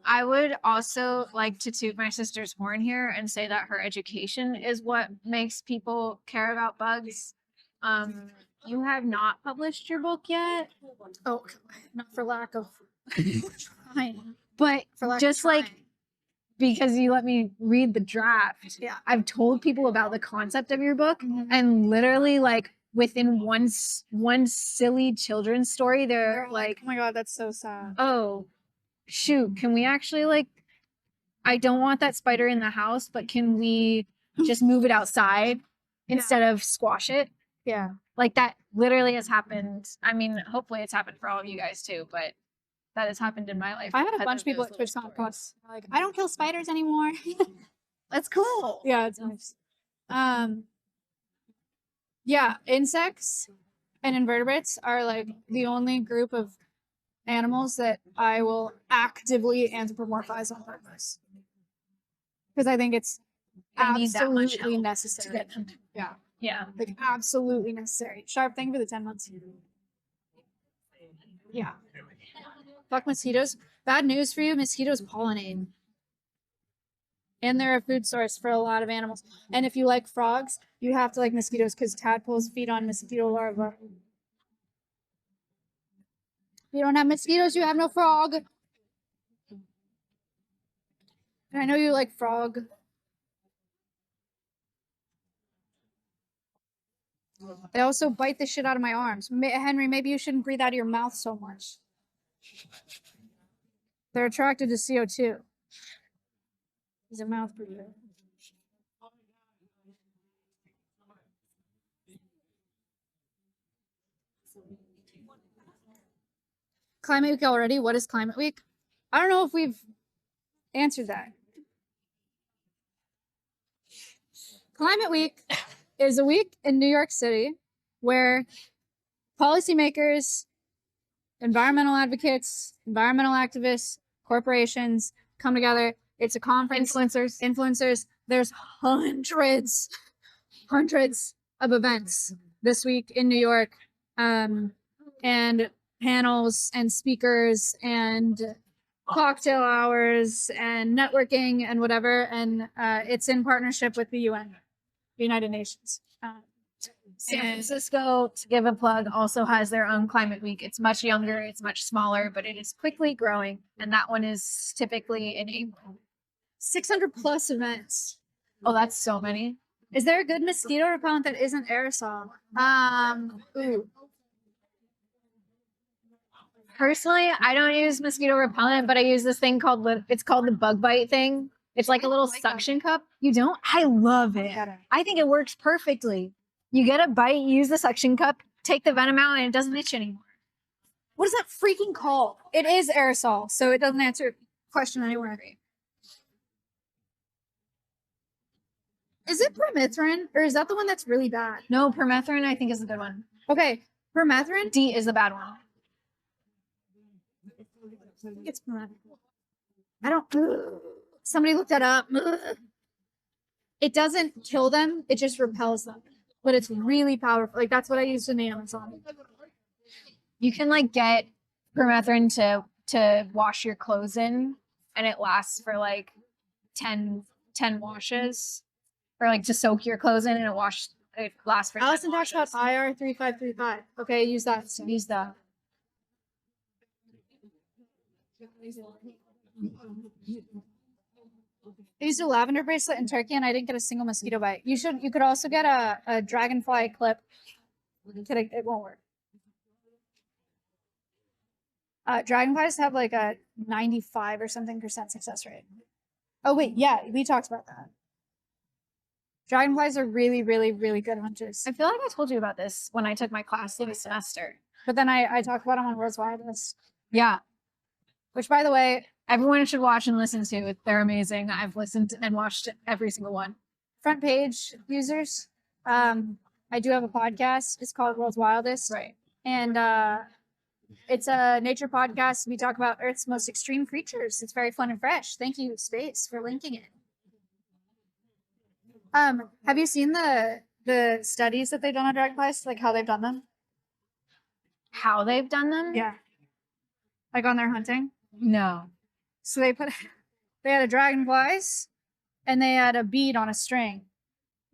I would also like to toot my sister's horn here and say that her education is what makes people care about bugs. You have not published your book yet, Oh, not for lack of trying. but For lack of just like trying. because you let me read the draft, Yeah. I've told people about the concept of your book, Mhm. and literally like within one silly children's story, they're like, oh my God, that's so sad. oh, shoot, can we actually like, I don't want that spider in the house, but can we just move it outside instead of squash it? Yeah. Like that literally has happened. I mean, hopefully it's happened for all of you guys too, but that has happened in my life. I had a because bunch of people those at little TwitchCon stories. plus like, I don't kill spiders anymore. That's cool. Yeah, it's nice. Yeah, insects and invertebrates are like the only group of animals that I will actively anthropomorphize on purpose. Because I think it's They need that much absolutely help necessary. Yeah, Yeah. like absolutely necessary. Sharp thing for the 10 months. Yeah. Fuck mosquitoes. Bad news for you, mosquitoes pollinate. And they're a food source for a lot of animals. And if you like frogs, you have to like mosquitoes because tadpoles feed on mosquito larvae. If you don't have mosquitoes, you have no frog. And I know you like frog. They also bite the shit out of my arms. Henry, maybe you shouldn't breathe out of your mouth so much. They're attracted to CO2. He's a mouth breather. Climate Week already? What is Climate Week? I don't know if we've answered that. Climate Week is a week in New York City where policymakers, environmental advocates, environmental activists, corporations come together. It's a conference. Influencers. There's hundreds of events this week in New York, and panels and speakers and cocktail hours and networking and whatever. And it's in partnership with the UN, the United Nations. San Francisco, to give a plug, also has their own Climate Week. It's much younger, it's much smaller, but it is quickly growing. And that one is typically in April. 600 plus events. Oh, that's so many. Is there a good mosquito repellent that isn't aerosol? Ooh. Personally, I don't use mosquito repellent, but I use this thing called it's called the bug bite thing. It's like a little suction cup. You don't? I love it. I think it works perfectly. You get a bite, you use the suction cup, take the venom out, and it doesn't itch anymore. What is that freaking called? It is aerosol, so it doesn't answer the question anywhere. Is it permethrin, or is that the one that's really bad? No, permethrin I think is a good one. Okay, permethrin? DEET is the bad one. I think it's permethrin. I don't. Somebody looked that up. It doesn't kill them; it just repels them. But it's really powerful. Like that's what I used in the Amazon. You can like get permethrin to wash your clothes in, and it lasts for like 10 10 washes, or like to soak your clothes in and it lasts for 10 Allison talks about washes. IR 3535. Okay, use that. Use that. I used a lavender bracelet in Turkey and I didn't get a single mosquito bite. You could also get a dragonfly clip. It won't work. Dragonflies have like a 95 or something % success rate. Oh wait, yeah, we talked about that. Dragonflies are really, really, really good hunters. I feel like I told you about this when I took my class this semester. But then I talked about them on World's Wildest, Yeah. which by the way, Everyone should watch and listen to. They're amazing. I've listened and watched every single one. front page users, I do have a podcast. It's called World's Wildest. Right. And it's a nature podcast. We talk about Earth's most extreme creatures. It's very fun and fresh. Thank you, Space, for linking it. Have you seen the studies that they've done on dragonflies? Like how they've done them? How they've done them? Yeah. Like on their hunting? No. So they had a dragonflies and they had a bead on a string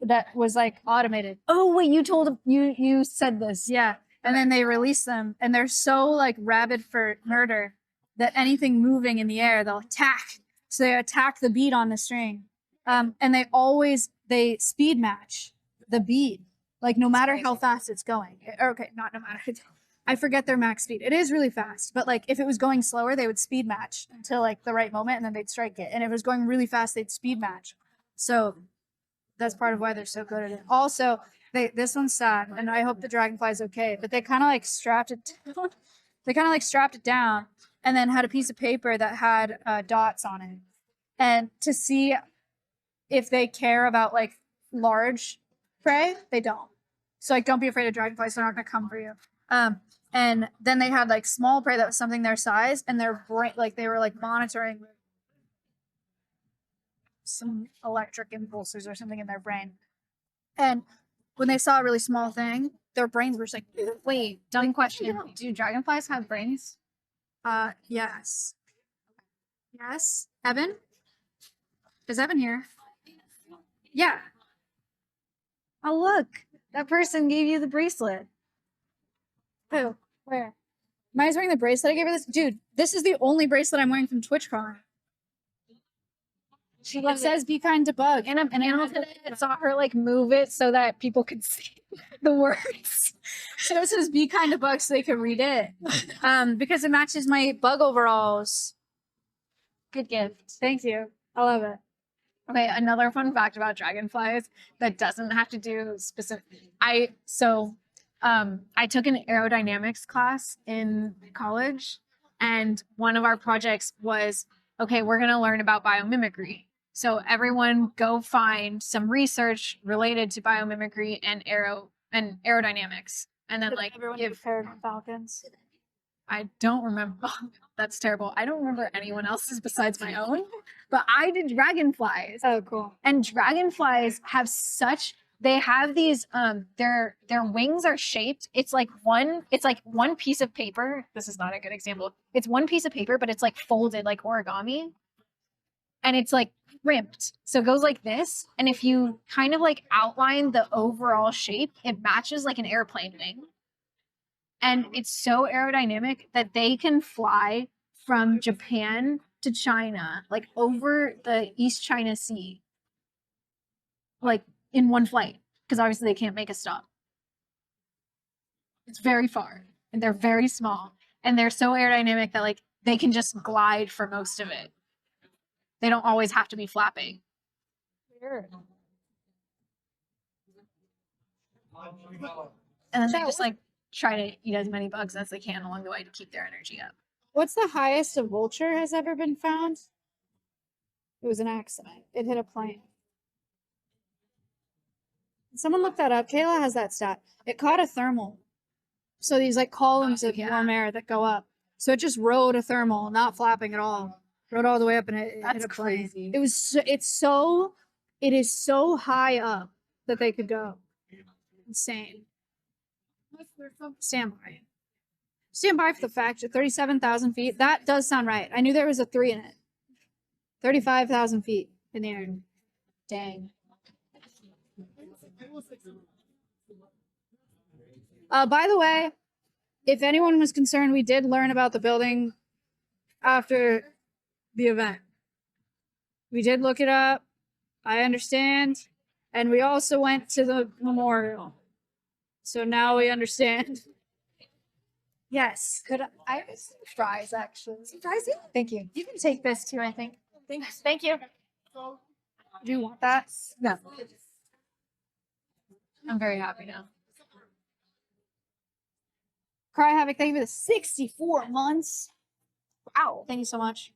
that was like automated. Oh wait, you said this. Yeah. And then they release them and they're so like rabid for murder that anything moving in the air, they'll attack. So they attack the bead on the string. And they speed match the bead. Like no matter how fast it's going. Okay, not no matter. I forget their max speed. It is really fast, but like if it was going slower, they would speed match until like the right moment and then they'd strike it. And if it was going really fast, they'd speed match. So that's part of why they're so good at it. Also, this one's sad, and I hope the dragonfly's okay, but they kind of like strapped it down. They kind of like strapped it down and then had a piece of paper that had dots on it. And to see if they care about like large prey, they don't. So like don't be afraid of dragonflies, they're not gonna come for you. And then they had like small prey that was something their size, and their brain, like they were like monitoring some electric impulses or something in their brain. And when they saw a really small thing, their brains were just like, Wait, dumb question. Do dragonflies have brains? yes. Yes. Evan? Is Evan here? Yeah. Oh look, that person gave you the bracelet. Who? Where? Maya's wearing the bracelet I gave her this? Dude, this is the only bracelet I'm wearing from TwitchCon. It says be kind to bug. In a panel today, I saw her like move it so that people could see the words. So it says be kind to bug so they can read it. Because it matches my bug overalls. Good gift. Thank you. I love it. Okay, another fun fact about dragonflies that doesn't have to do specific. I took an aerodynamics class in college, and one of our projects was, okay, we're going to learn about biomimicry. So everyone go find some research related to biomimicry and aerodynamics, and then like everyone give. peregrine falcons. I don't remember. That's terrible. I don't remember anyone else's besides my own, but I did dragonflies. Oh, cool. And dragonflies have they have these their wings are shaped. It's like one piece of paper. This is not a good example. It's one piece of paper, but it's like folded like origami. And it's like crimped. So it goes like this. And if you kind of like outline the overall shape, it matches like an airplane wing. And it's so aerodynamic that they can fly from Japan to China, like over the East China Sea, like in one flight, because obviously they can't make a stop. It's very far, and they're very small, and they're so aerodynamic that like they can just glide for most of it. They don't always have to be flapping. Weird. And then they just like try to eat as many bugs as they can along the way to keep their energy up. What's the highest a vulture has ever been found? It was an accident. It hit a plane. Someone look that up. Kayla has that stat. It caught a thermal. So these like columns of warm air that go up. So it just rode a thermal, not flapping at all. Rode all the way up and it hit a plane. crazy. It is so high up that they could go. Insane. Stand by. Stand by for the fact at 37,000 feet. That does sound right. I knew there was a 3 in it. 35,000 feet in the air. Dang. By the way, if anyone was concerned, we did learn about the building after the event. We did look it up. I understand. And we also went to the memorial. So now we understand. Yes. Could I have some fries, actually? Some fries? Yeah. Thank you. You can take this too, I think. Thanks. Thank you. Do you want that? No. I'm very happy now. Cry Havoc, thank you for the 64 months. Wow. Thank you so much.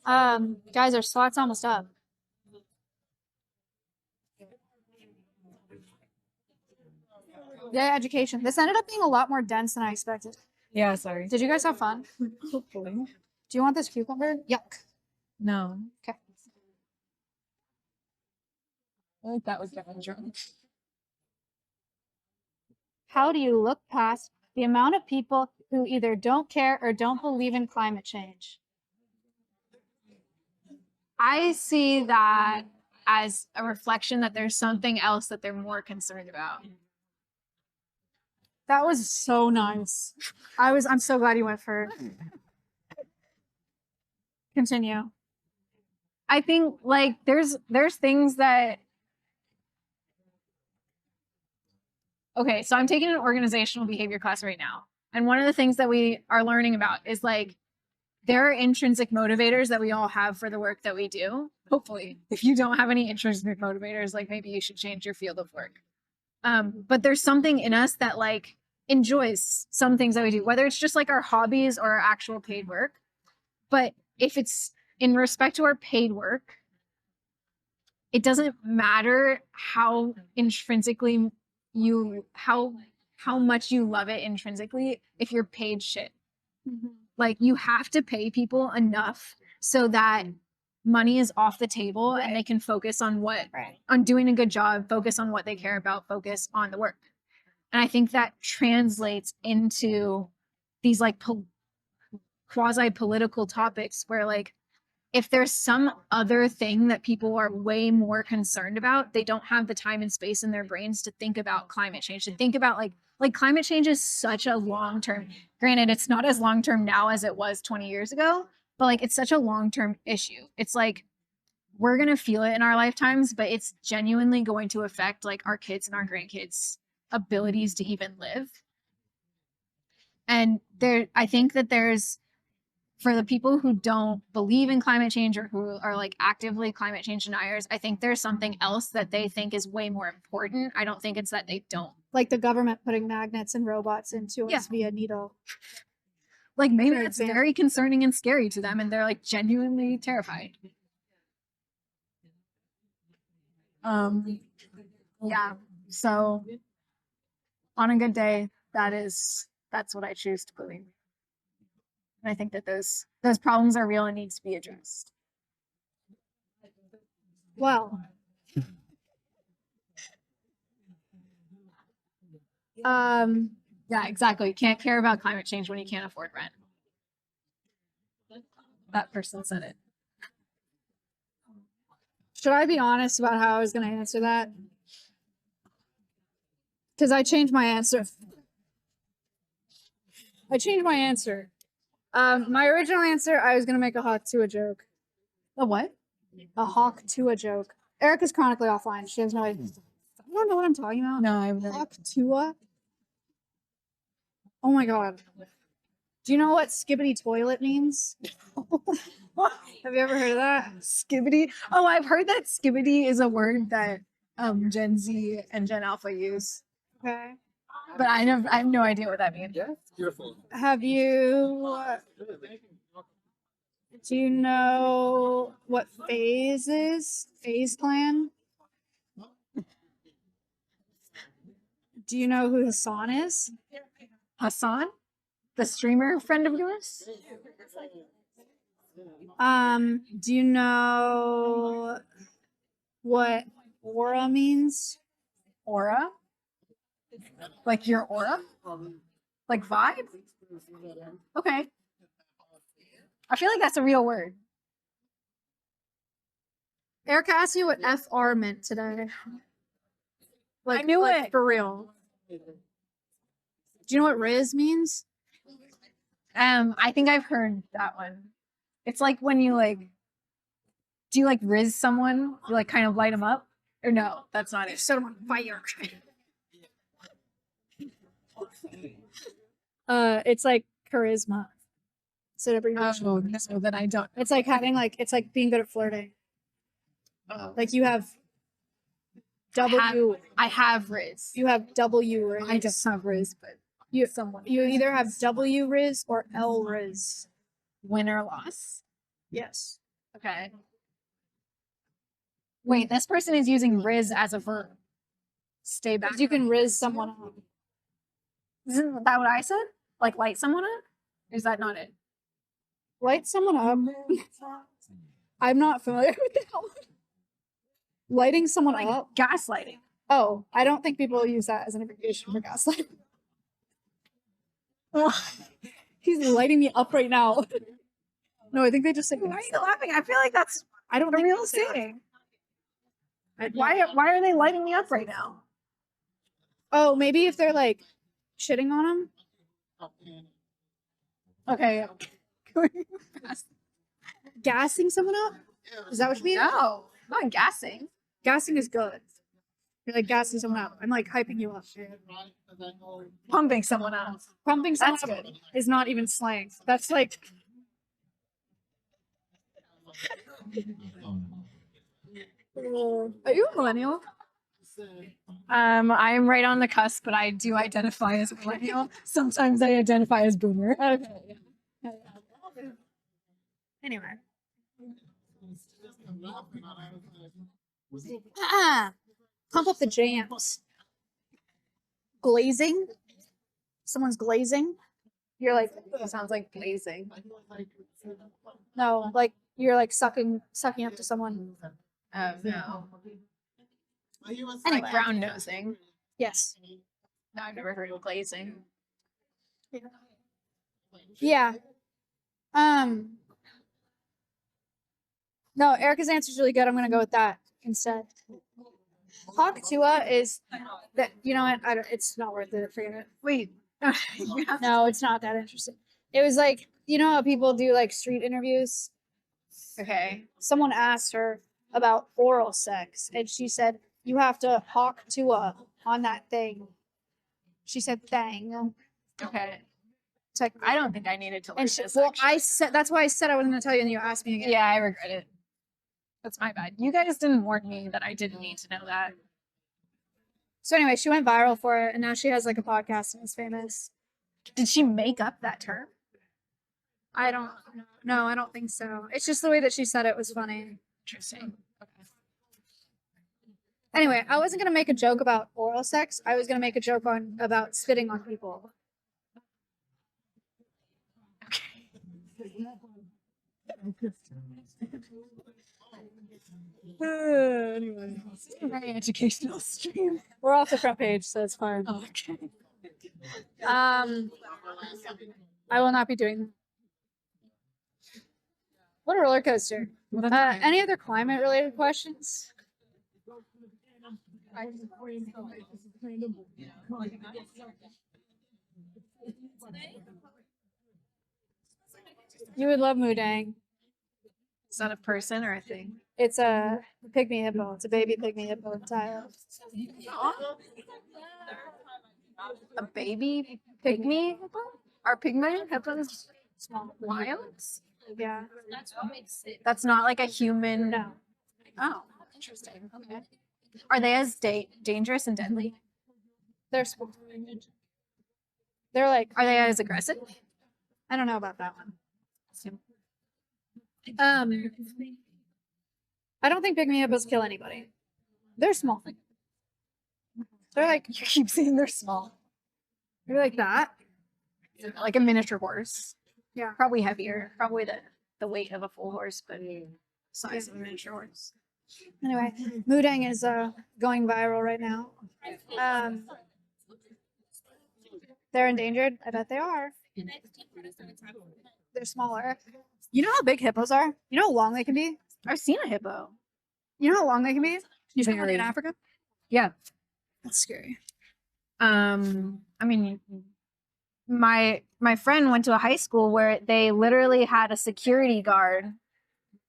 Guys, our slot's almost up. Yeah, education. This ended up being a lot more dense than I expected. Yeah, sorry. Did you guys have fun? Hopefully. Do you want this cucumber? Yuck. No. Okay. I think that was getting drunk. How do you look past the amount of people who either don't care or don't believe in climate change? I see that as a reflection that there's something else that they're more concerned about. That was so nice. I'm so glad you went for continue. I think like there's things that okay, so I'm taking an organizational behavior class right now. And one of the things that we are learning about is like there are intrinsic motivators that we all have for the work that we do. Hopefully, if you don't have any intrinsic motivators, like maybe you should change your field of work. But there's something in us that like enjoys some things that we do, whether it's just like our hobbies or our actual paid work. But if it's in respect to our paid work, it doesn't matter how intrinsically how much you love it intrinsically if you're paid shit. Mm-hmm. Like you have to pay people enough so that money is off the table and they can focus on on doing a good job, focus on what they care about, focus on the work. And I think that translates into these like quasi-political topics where like if there's some other thing that people are way more concerned about, they don't have the time and space in their brains to think about climate change, to think about like climate change is such a long-term, granted, it's not as long-term now as it was 20 years ago, but like it's such a long-term issue. It's like we're going to feel it in our lifetimes, but it's genuinely going to affect like our kids and our grandkids' abilities to even live. And I think that there's, for the people who don't believe in climate change or who are like actively climate change deniers, I think there's something else that they think is way more important. I don't think it's that they don't. Like the government putting magnets and robots into us via needle. Like maybe it's very concerning and scary to them and they're like genuinely terrified. Yeah. So on a good day, that's what I choose to believe. And I think that those problems are real and need to be addressed. Well, yeah, exactly. You can't care about climate change when you can't afford rent. That person said it. should I be honest about how I was going to answer that? Because I changed my answer. My original answer, I was going to make a Hawk Tua joke. A what? A Hawk Tua joke. Erica's chronically offline. She has no idea. I don't know what I'm talking about. No, I've never. Hawk Tua? Oh my god. Do you know what skibbity toilet means? Have you ever heard of that? Skibbity? Oh, I've heard that skibbity is a word that Gen Z and Gen Alpha use. Okay. But I have no idea what that means. Yeah, beautiful. Have you... do you know what FaZe is? FaZe Clan? Do you know who Hassan is? Hassan? The streamer friend of yours? Do you know what aura means? Aura? Like your aura? Like vibe? Okay. I feel like that's a real word. Erica asked me what FR meant today. Like, I knew like, it. for real. Do you know what Riz means? I think I've heard that one. It's like when you like, do you like riz someone? You like kind of light them up? Or no, that's not it. Set them on fire. It's like charisma. So to bring Oh, no, that I don't. it's like having like it's like being good at flirting. Like you have I have riz. you have W Riz. I just have riz, but you someone. you either have W Riz or L Riz. Win or loss. Yes. Okay. Wait, this person is using riz as a verb. Stay back. 'Cause you can Riz someone up. Isn't that what I said? Like light someone up? Or is that not it? Light someone up. I'm not familiar with that one. Lighting someone Like up. gaslighting. Oh, I don't think people use that as an abbreviation for gaslighting. He's lighting me up right now. No, I think they just say. Why are you laughing? I feel like that's I don't a think real they say that. saying. Why are they lighting me up right now? Oh, maybe if they're like shitting on him. Okay. Gassing someone up? Is that what you mean? No, not gassing. Gassing is good. You're like gassing someone up. I'm like hyping you up. Pumping someone up. Pumping someone That's up good. is not even slang. That's like Are you a millennial? I'm right on the cusp, but I do identify as a millennial. Sometimes I identify as boomer. Okay. Anyway. Pump up the jams. Glazing. Someone's glazing. You're like, It sounds like blazing. no, like you're like sucking up to someone. Oh no. Anyway. Like brown nosing. Yes. No, I've never heard of glazing. Yeah. No, Erica's answer is really good. I'm gonna go with that instead. Hawk Tua is that you know what? It's not worth it. Forget it. Wait. No, it's not that interesting. It was like you know how people do like street interviews. Okay. Someone asked her about oral sex, and she said you have to hawk Tua on that thing. She said thing. Okay. It's like, I don't think I needed to learn and she, this. well, actually. I said that's why I said I wasn't gonna tell you, and you asked me again. Yeah, I regret it. That's my bad. You guys didn't warn me that I didn't need to know that. So anyway, she went viral for it, and now she has like a podcast and is famous. Did she make up that term? I don't know. No, I don't think so. It's just the way that she said it was funny. Interesting. Okay. Anyway, I wasn't gonna make a joke about oral sex. I was gonna make a joke about spitting on people. Anyway, this is a very educational stream. We're off the front page, so it's fine. Okay. I will not be doing that. What a roller coaster. Any other climate related questions? You would love Mudang. Is that a person or a thing? It's a pygmy hippo. It's a baby pygmy hippo in Thailand. A baby pygmy hippo? Are pygmy hippos small wilds? Yeah. That's what makes it. That's not like a human. No. Oh, interesting. Okay. Are they as dangerous and deadly? They're small. They're like, Are they as aggressive? I don't know about that one. I don't think pygmy hippos kill anybody. They're small. They're like You keep saying they're small. they're like that. Like a miniature horse. Yeah. Probably heavier. Probably the weight of a full horse, but size of a miniature horse. Anyway, Mudang is going viral right now. They're endangered. I bet they are. They're smaller. You know how big hippos are? You know how long they can be? I've seen a hippo. You know how long they can be? You spent Very. in Africa? Yeah. That's scary. I mean, my friend went to a high school where they literally had a security guard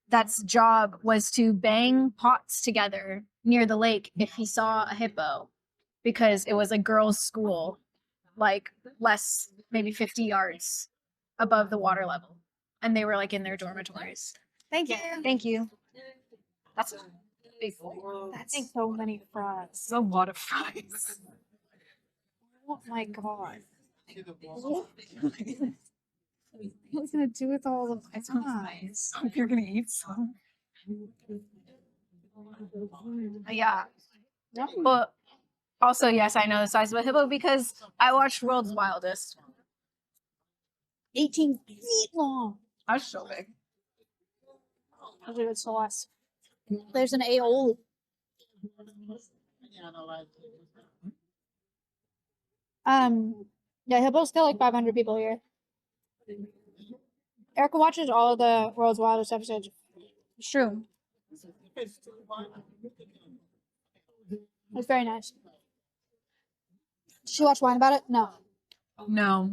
that's job was to bang pots together near the lake if he saw a hippo, because it was a girls' school, like less maybe 50 yards above the water level, and they were like in their dormitories. Thank you. Thank you. That's a big bowl. That's so many fries. That's a lot of fries. Oh my god. What are we gonna do with all the fries? Hope you're gonna eat some. Yeah. But also, yes, I know the size of a hippo because I watched World's Wildest. 18 feet long. That's so big. That's a good sauce. There's an aioli. Yeah, hippos kill like 500 people here. Erica watches all of the World's Wildest episodes. It's true. It's very nice. Did she watch Wine About It? No. No.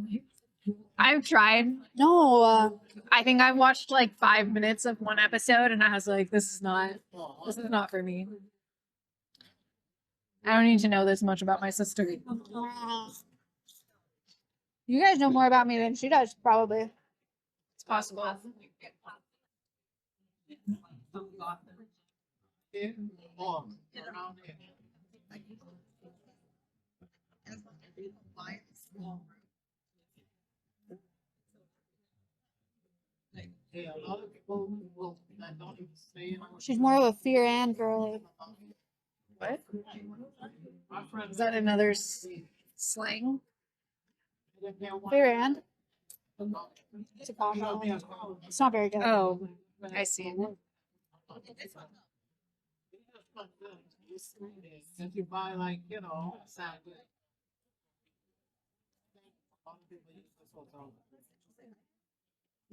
I've tried. No. I think I watched like 5 minutes of one episode and I was like, this is not for me. I don't need to know this much about my sister. You guys know more about me than she does, probably. It's possible. She's more of a fear and girly. What? Is that another slang? Fear and? It's a combo. It's not very good. Oh, I see. If you buy like,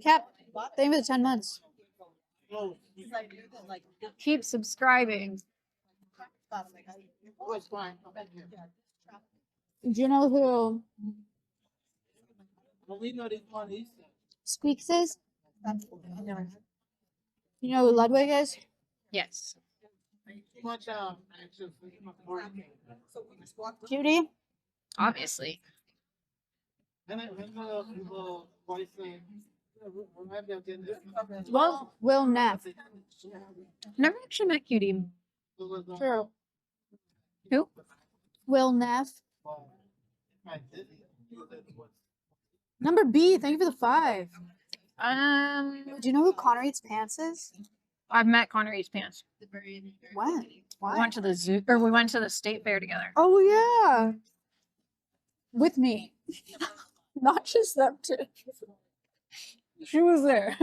Cap, thank you for the 10 months. Keep subscribing. Do you know who Squeaks is? You know who Ludwig is? Yes. Cutie? Obviously. Well, Will Neff. Never actually met Cutie. True. Who? Will Neff. Number B, thank you for the 5. Do you know who Connor Eats Pants is? I've met Connor Eats Pants. When? We Why? went to the zoo, or we went to the state fair together. Oh yeah. With me. Not just them two. She was there.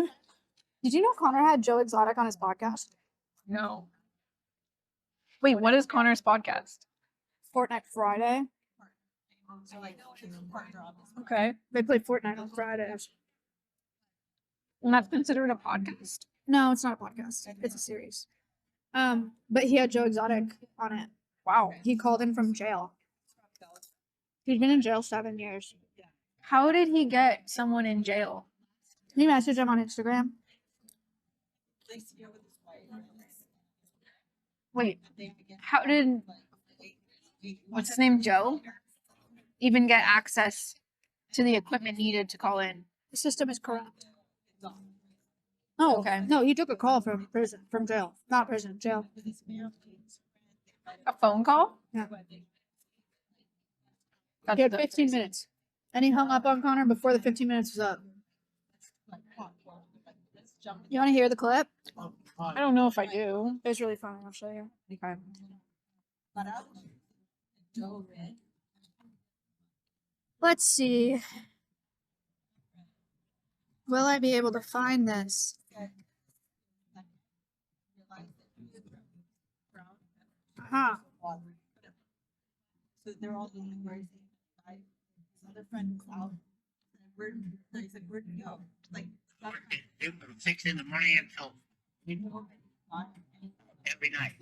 Did you know Connor had Joe Exotic on his podcast? No. Wait, what is Connor's podcast? Fortnite Friday. Okay. They play Fortnite on Fridays. And that's considered a podcast? No, it's not a podcast. It's a series. But he had Joe Exotic on it. Wow. He called in from jail. He's been in jail 7 years. How did he get someone in jail? Can you message him on Instagram? Wait, how did, what's his name, Joe, even get access to the equipment needed to call in? The system is corrupt. Oh, Okay. No, he took a call from prison, from jail. Not prison, jail. A phone call? Yeah. That's He had the- 15 minutes. And he hung up on Connor before the 15 minutes was up. You want to hear the clip? I don't know if I do. It's really funny. I'll show you. Okay. Let's see. Will I be able to find this? Huh. So they're all doing crazy. His other friend was out. He said, where'd you go? Like, From 6 in the morning until every night. night.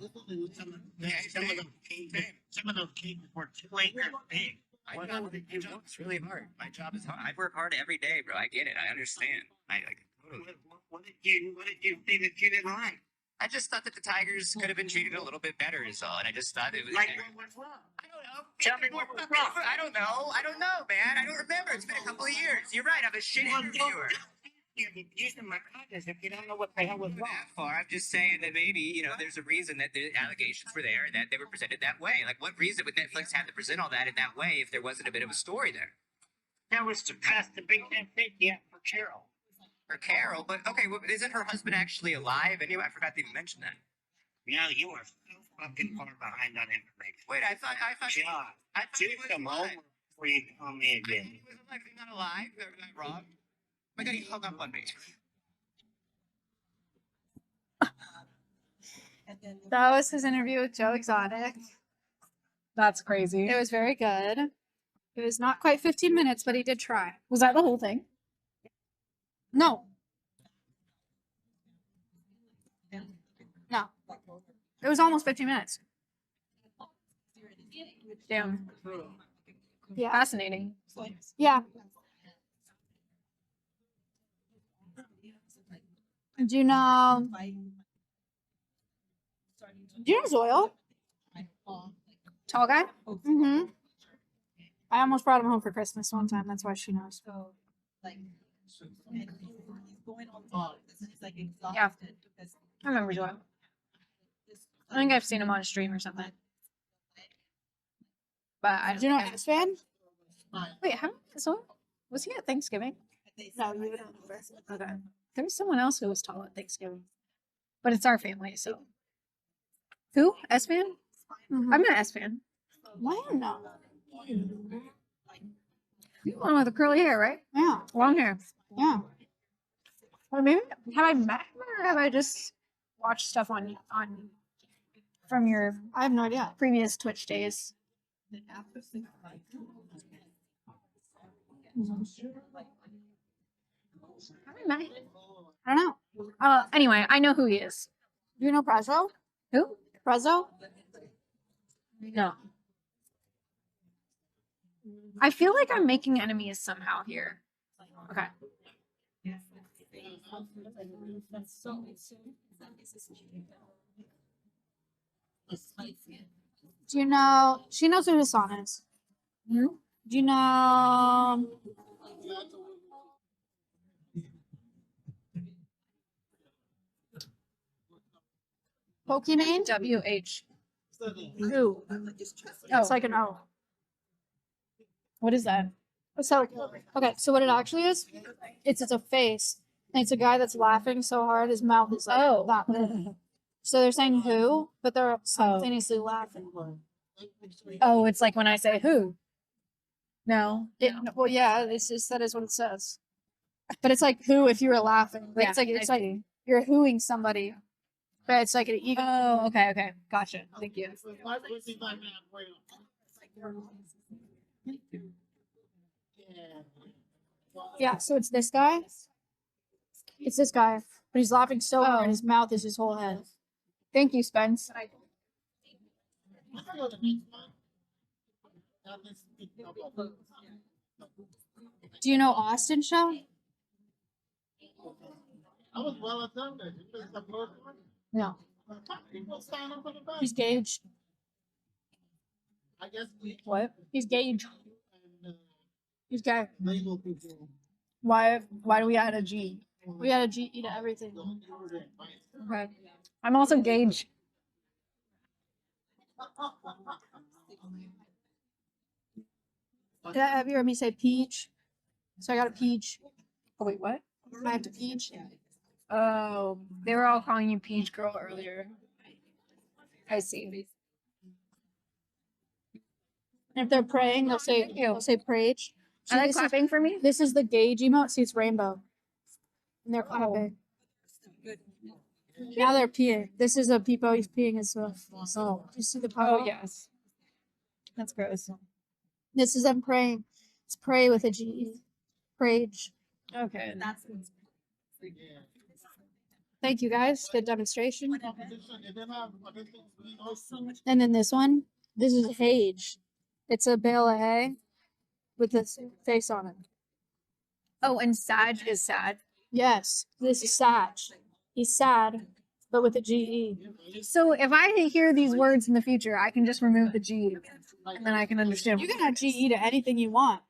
Some of them cages were 2 acres big. I know my job's really hard. My job is hard. I work hard every day, bro. I get it. I understand. I like totally. What did you see that you didn't like? I just thought that the Tigers could have been treated a little bit better, is all. And I just thought it was. Like what was wrong? I don't know. Tell me what was wrong. I don't know. I don't know, man. I don't remember. It's been a couple of years. You're right. I'm a shit interviewer. You're using my conscience if you don't know what the hell was Not wrong. that far. I'm just saying that maybe, there's a reason that the allegations were there and that they were presented that way. Like, what reason would Netflix have to present all that in that way if there wasn't a bit of a story there? That was to pass the Big Ten 50 out for Carol. For Carol, but okay, well, isn't her husband actually alive? Anyway, I forgot to even mention that. You are so fucking far behind on information. Wait, I thought John, I thought do he was some alive. homework before you call me I thought again. he was alive. He's not alive. Am I wrong? My God, he hung up on me. That was his interview with Joe Exotic. That's crazy. It was very good. It was not quite 15 minutes, but he did try. Was that the whole thing? No. No. It was almost 15 minutes. Damn. Yeah. Fascinating. Yeah. Do you know Zoil? Tall guy? Mm-hmm. I almost brought him home for Christmas one time. That's why she knows. Yeah. I remember Joel. I think I've seen him on a stream or something. But I Do you know Ass Fan? Wait, how so was he at Thanksgiving? No, you don't remember. Okay. There was someone else who was tall at Thanksgiving. But it's our family, so. Who? S fan? Mhm. I'm not S fan. Why not? You one with the curly hair, right? Yeah. Long hair. Yeah. Or maybe have I met him or have I just watched stuff on from your I have no idea. previous Twitch days? Have I met him? I don't know. Anyway, I know who he is. Do you know Prezzo? Who? Prezzo? No. I feel like I'm making enemies somehow here. Okay. Do you know? She knows who Hassan is. Hmm? Do you know? Pokey name? WH. Who? It's like an O. What is that? So, okay, so what it actually is, it's a face. And it's a guy that's laughing so hard his mouth is like Oh. that big. So they're saying who, but they're simultaneously laughing. Oh, it's like when I say who. No. Well, yeah, it's just that is what it says. But it's like who if you were laughing. Like, Yeah, it's like you're hooing somebody. But it's like an ego. Oh, okay, okay. Gotcha. Thank you. Yeah, so it's this guy. It's this guy. But he's laughing so hard his mouth is his whole head. Thank you, Spence. Do you know Austin Show? I was well attended. You missed the first one? No. People sign up for the back. He's Gage. I guess we What? He's Gage. and He's gay. label people. Why do we add a G? We had a G to everything. Don't do it. Okay. I'm also Gage. Did I have you heard me say peach? So I got a peach. Oh, wait, what? I have to peach. Oh, they were all calling you Peach Girl earlier. I see. And if they're praying, they'll say preach. Are they this is- clapping for me? This is the Gage emote. See, it's rainbow. And they're clapping. Now they're peeing. This is a peepo. He's peeing as well. So, you see the puddle? Oh, yes. That's gross. This is them praying. It's pray with a G. Prage. Okay. Thank you guys. Good demonstration. Competition, and then have other things we know. And then this one, this is Hage. It's a bale of hay with this face on it. Oh, and Sag is sad. Yes, this is Sag. He's sad, but with a GE. So if I hear these words in the future, I can just remove the G, and then I can understand. You can add GE to anything you want.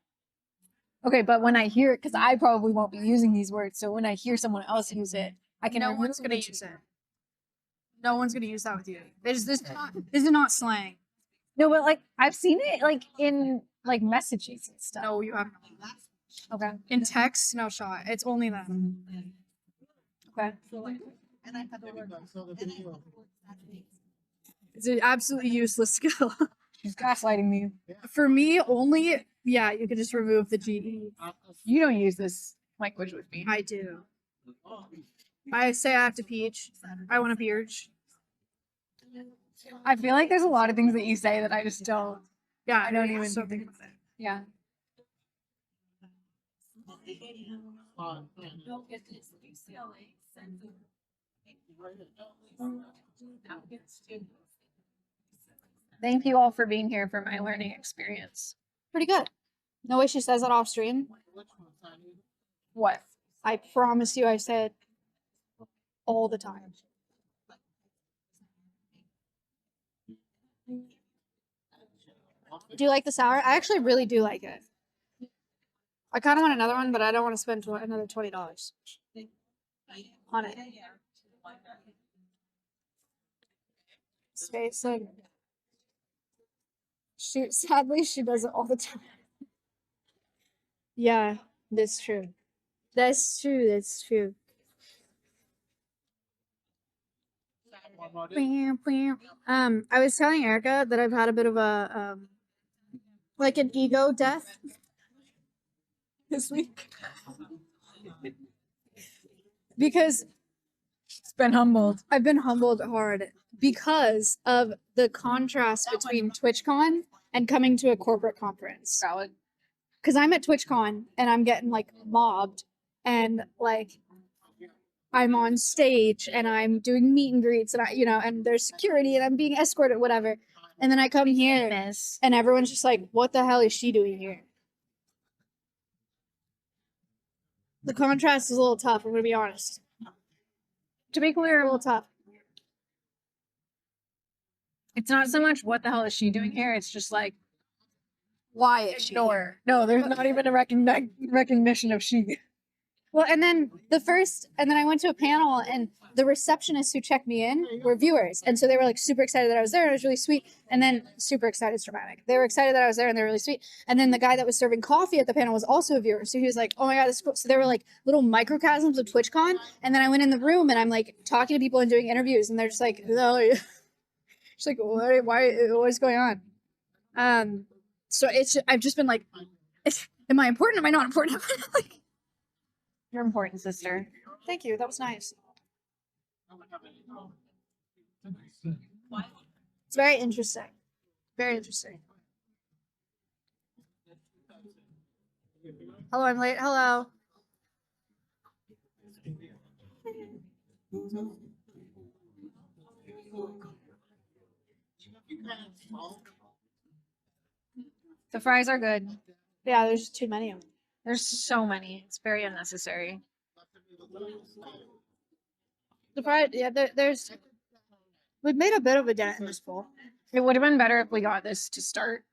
Okay, but when I hear it, because I probably won't be using these words, so when I hear someone else use it, I can. No remove one's gonna the G. use it. No one's gonna use that with you. This is not slang. No, but like I've seen it like in like messages and stuff. No, you haven't. Okay. In text, no shot. It's only that. Okay. And I had to work. It's an absolutely useless skill. She's gaslighting me. For me, only, yeah, you could just remove the GE. You don't use this language with me. I do. I say I have to peach. I want to peach. I feel like there's a lot of things that you say that I just don't. Yeah, I don't even so think about it. Yeah. Thank you all for being here for my learning experience. pretty good. No way she says that off stream. What? I promise you, I say it all the time. Do you like the sour? I actually really do like it. I kind of want another one, but I don't want to spend another $20 on it. Space, like, sadly, she does it all the time. Yeah, that's true. That's true. That's true. I was telling Erica that I've had a bit of a like an ego death this week because It's been humbled. I've been humbled hard because of the contrast between TwitchCon and coming to a corporate conference. Valid. Because I'm at TwitchCon and I'm getting like mobbed and like I'm on stage and I'm doing meet and greets and and there's security and I'm being escorted, whatever. And then I come here and everyone's just like, what the hell is she doing here? The contrast is a little tough, I'm gonna be honest. To be clear, A little tough. it's not so much what the hell is she doing here. It's just like Why is she? ignore. No, there's not even a recognition of she. Well, and then I went to a panel and the receptionists who checked me in were viewers. And so they were like super excited that I was there and it was really sweet. And then super excited is dramatic. They were excited that I was there and they were really sweet. And then the guy that was serving coffee at the panel was also a viewer. So he was like, oh my God, this is cool. So there were like little microcosms of TwitchCon. And then I went in the room and I'm like talking to people and doing interviews and they're just like, no. She's like, what's going on? So I've just been like, am I important? Am I not important? Like, You're important, sister. thank you. That was nice. It's very interesting. Very interesting. Hello, I'm late. Hello. The fries are good. Yeah, there's too many of them. There's so many. It's very unnecessary. The fried, yeah, we've made a bit of a dent in this bowl. It would have been better if we got this to start.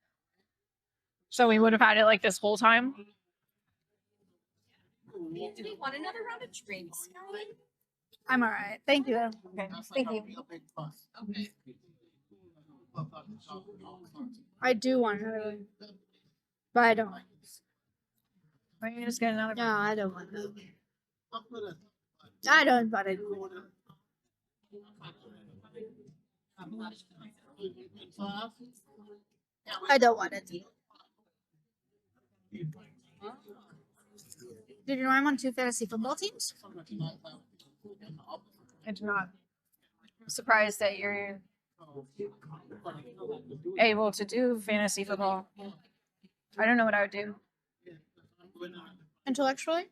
So we would have had it like this whole time. Do we want another round of drinks? I'm all right. Thank you. Okay, thank you. Okay. I do want another one, but I don't. Why don't you just get another? No, I don't want it. I don't want it. I don't want it. Did you know I'm on 2 fantasy football teams? I do not. I'm surprised that you're able to do fantasy football. I don't know what I would do. Intellectually?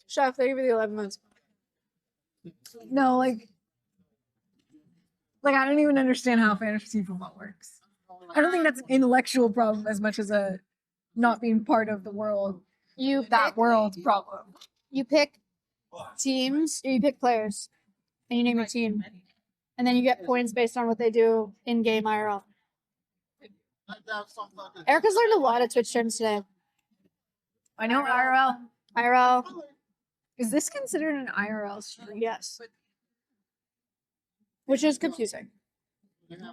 Chef, thank you for the 11 months. No, like I don't even understand how fantasy football works. I don't think that's an intellectual problem as much as a not being part of the world, that world's problem. You pick teams, or you pick players, and you name your team. And then you get points based on what they do in game IRL. Erica's learned a lot of Twitch terms today. I know IRL. IRL. Is this considered an IRL stream? Yes. Which is confusing.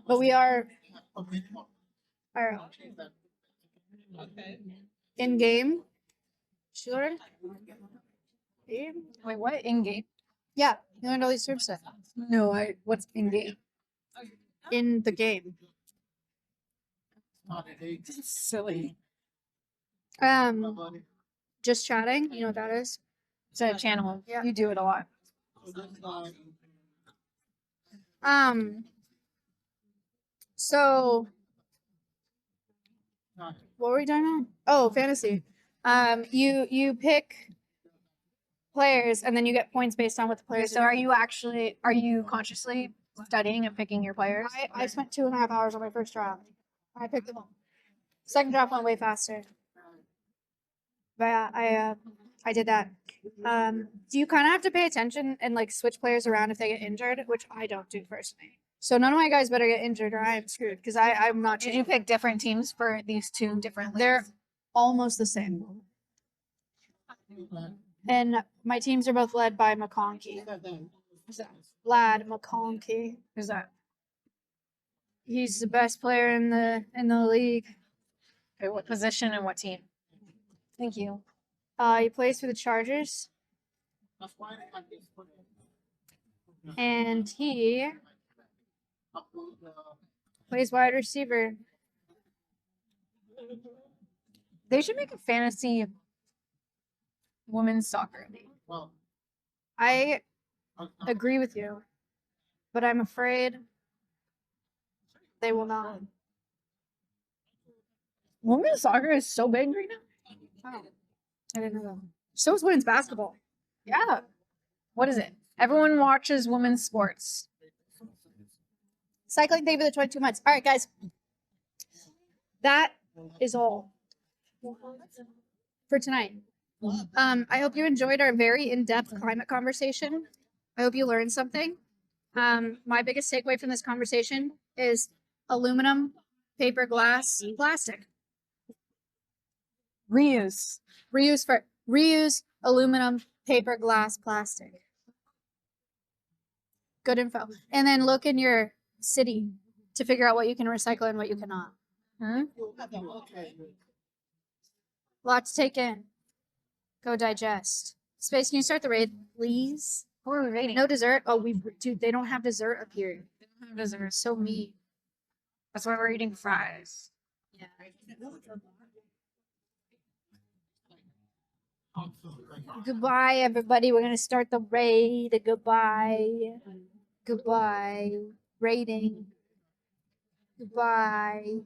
But we are IRL. In game. She learned? Game? Wait, what? In game? Yeah, you learned all these terms today. No, what's in game? In the game. This is silly. Just chatting. You know what that is? It's a channel. Yeah. You do it a lot. So what were we talking about? Oh, fantasy. You pick players and then you get points based on what the players So are you consciously studying and picking your players? I spent 2.5 hours on my first draft. I picked them all. Second draft went way faster. But yeah, I did that. Do you kind of have to pay attention and like switch players around if they get injured, which I don't do personally. So none of my guys better get injured or I am screwed because I'm not. Did you pick different teams for these two different leagues? They're almost the same. And my teams are both led by McConkey. Vlad McConkey. Who's that? He's the best player in the league. Okay, what position and what team? Thank you. He plays for the Chargers. And he plays wide receiver. They should make a fantasy women's soccer league. I agree with you, but I'm afraid they will not. Women's soccer is so big right now. Oh, I didn't know that. So is women's basketball. Yeah. What is it? Everyone watches women's sports. Cycling thing for the 22 months. All right, guys. That is all for tonight. I hope you enjoyed our very in-depth climate conversation. I hope you learned something. My biggest takeaway from this conversation is aluminum, paper, glass, plastic. Reuse. Reuse aluminum, paper, glass, plastic. Good info. And then look in your city to figure out what you can recycle and what you cannot. Lot to take in. Go digest. Space, can you start the raid, please? Who are we rating? No dessert. Oh, dude, they don't have dessert up here. They don't have dessert. So mean. That's why we're eating fries. Yeah. Goodbye, everybody. We're gonna start the raid. Goodbye. Goodbye. Raiding. Goodbye.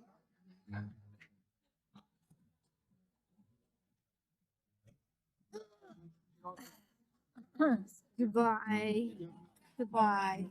Goodbye. Goodbye.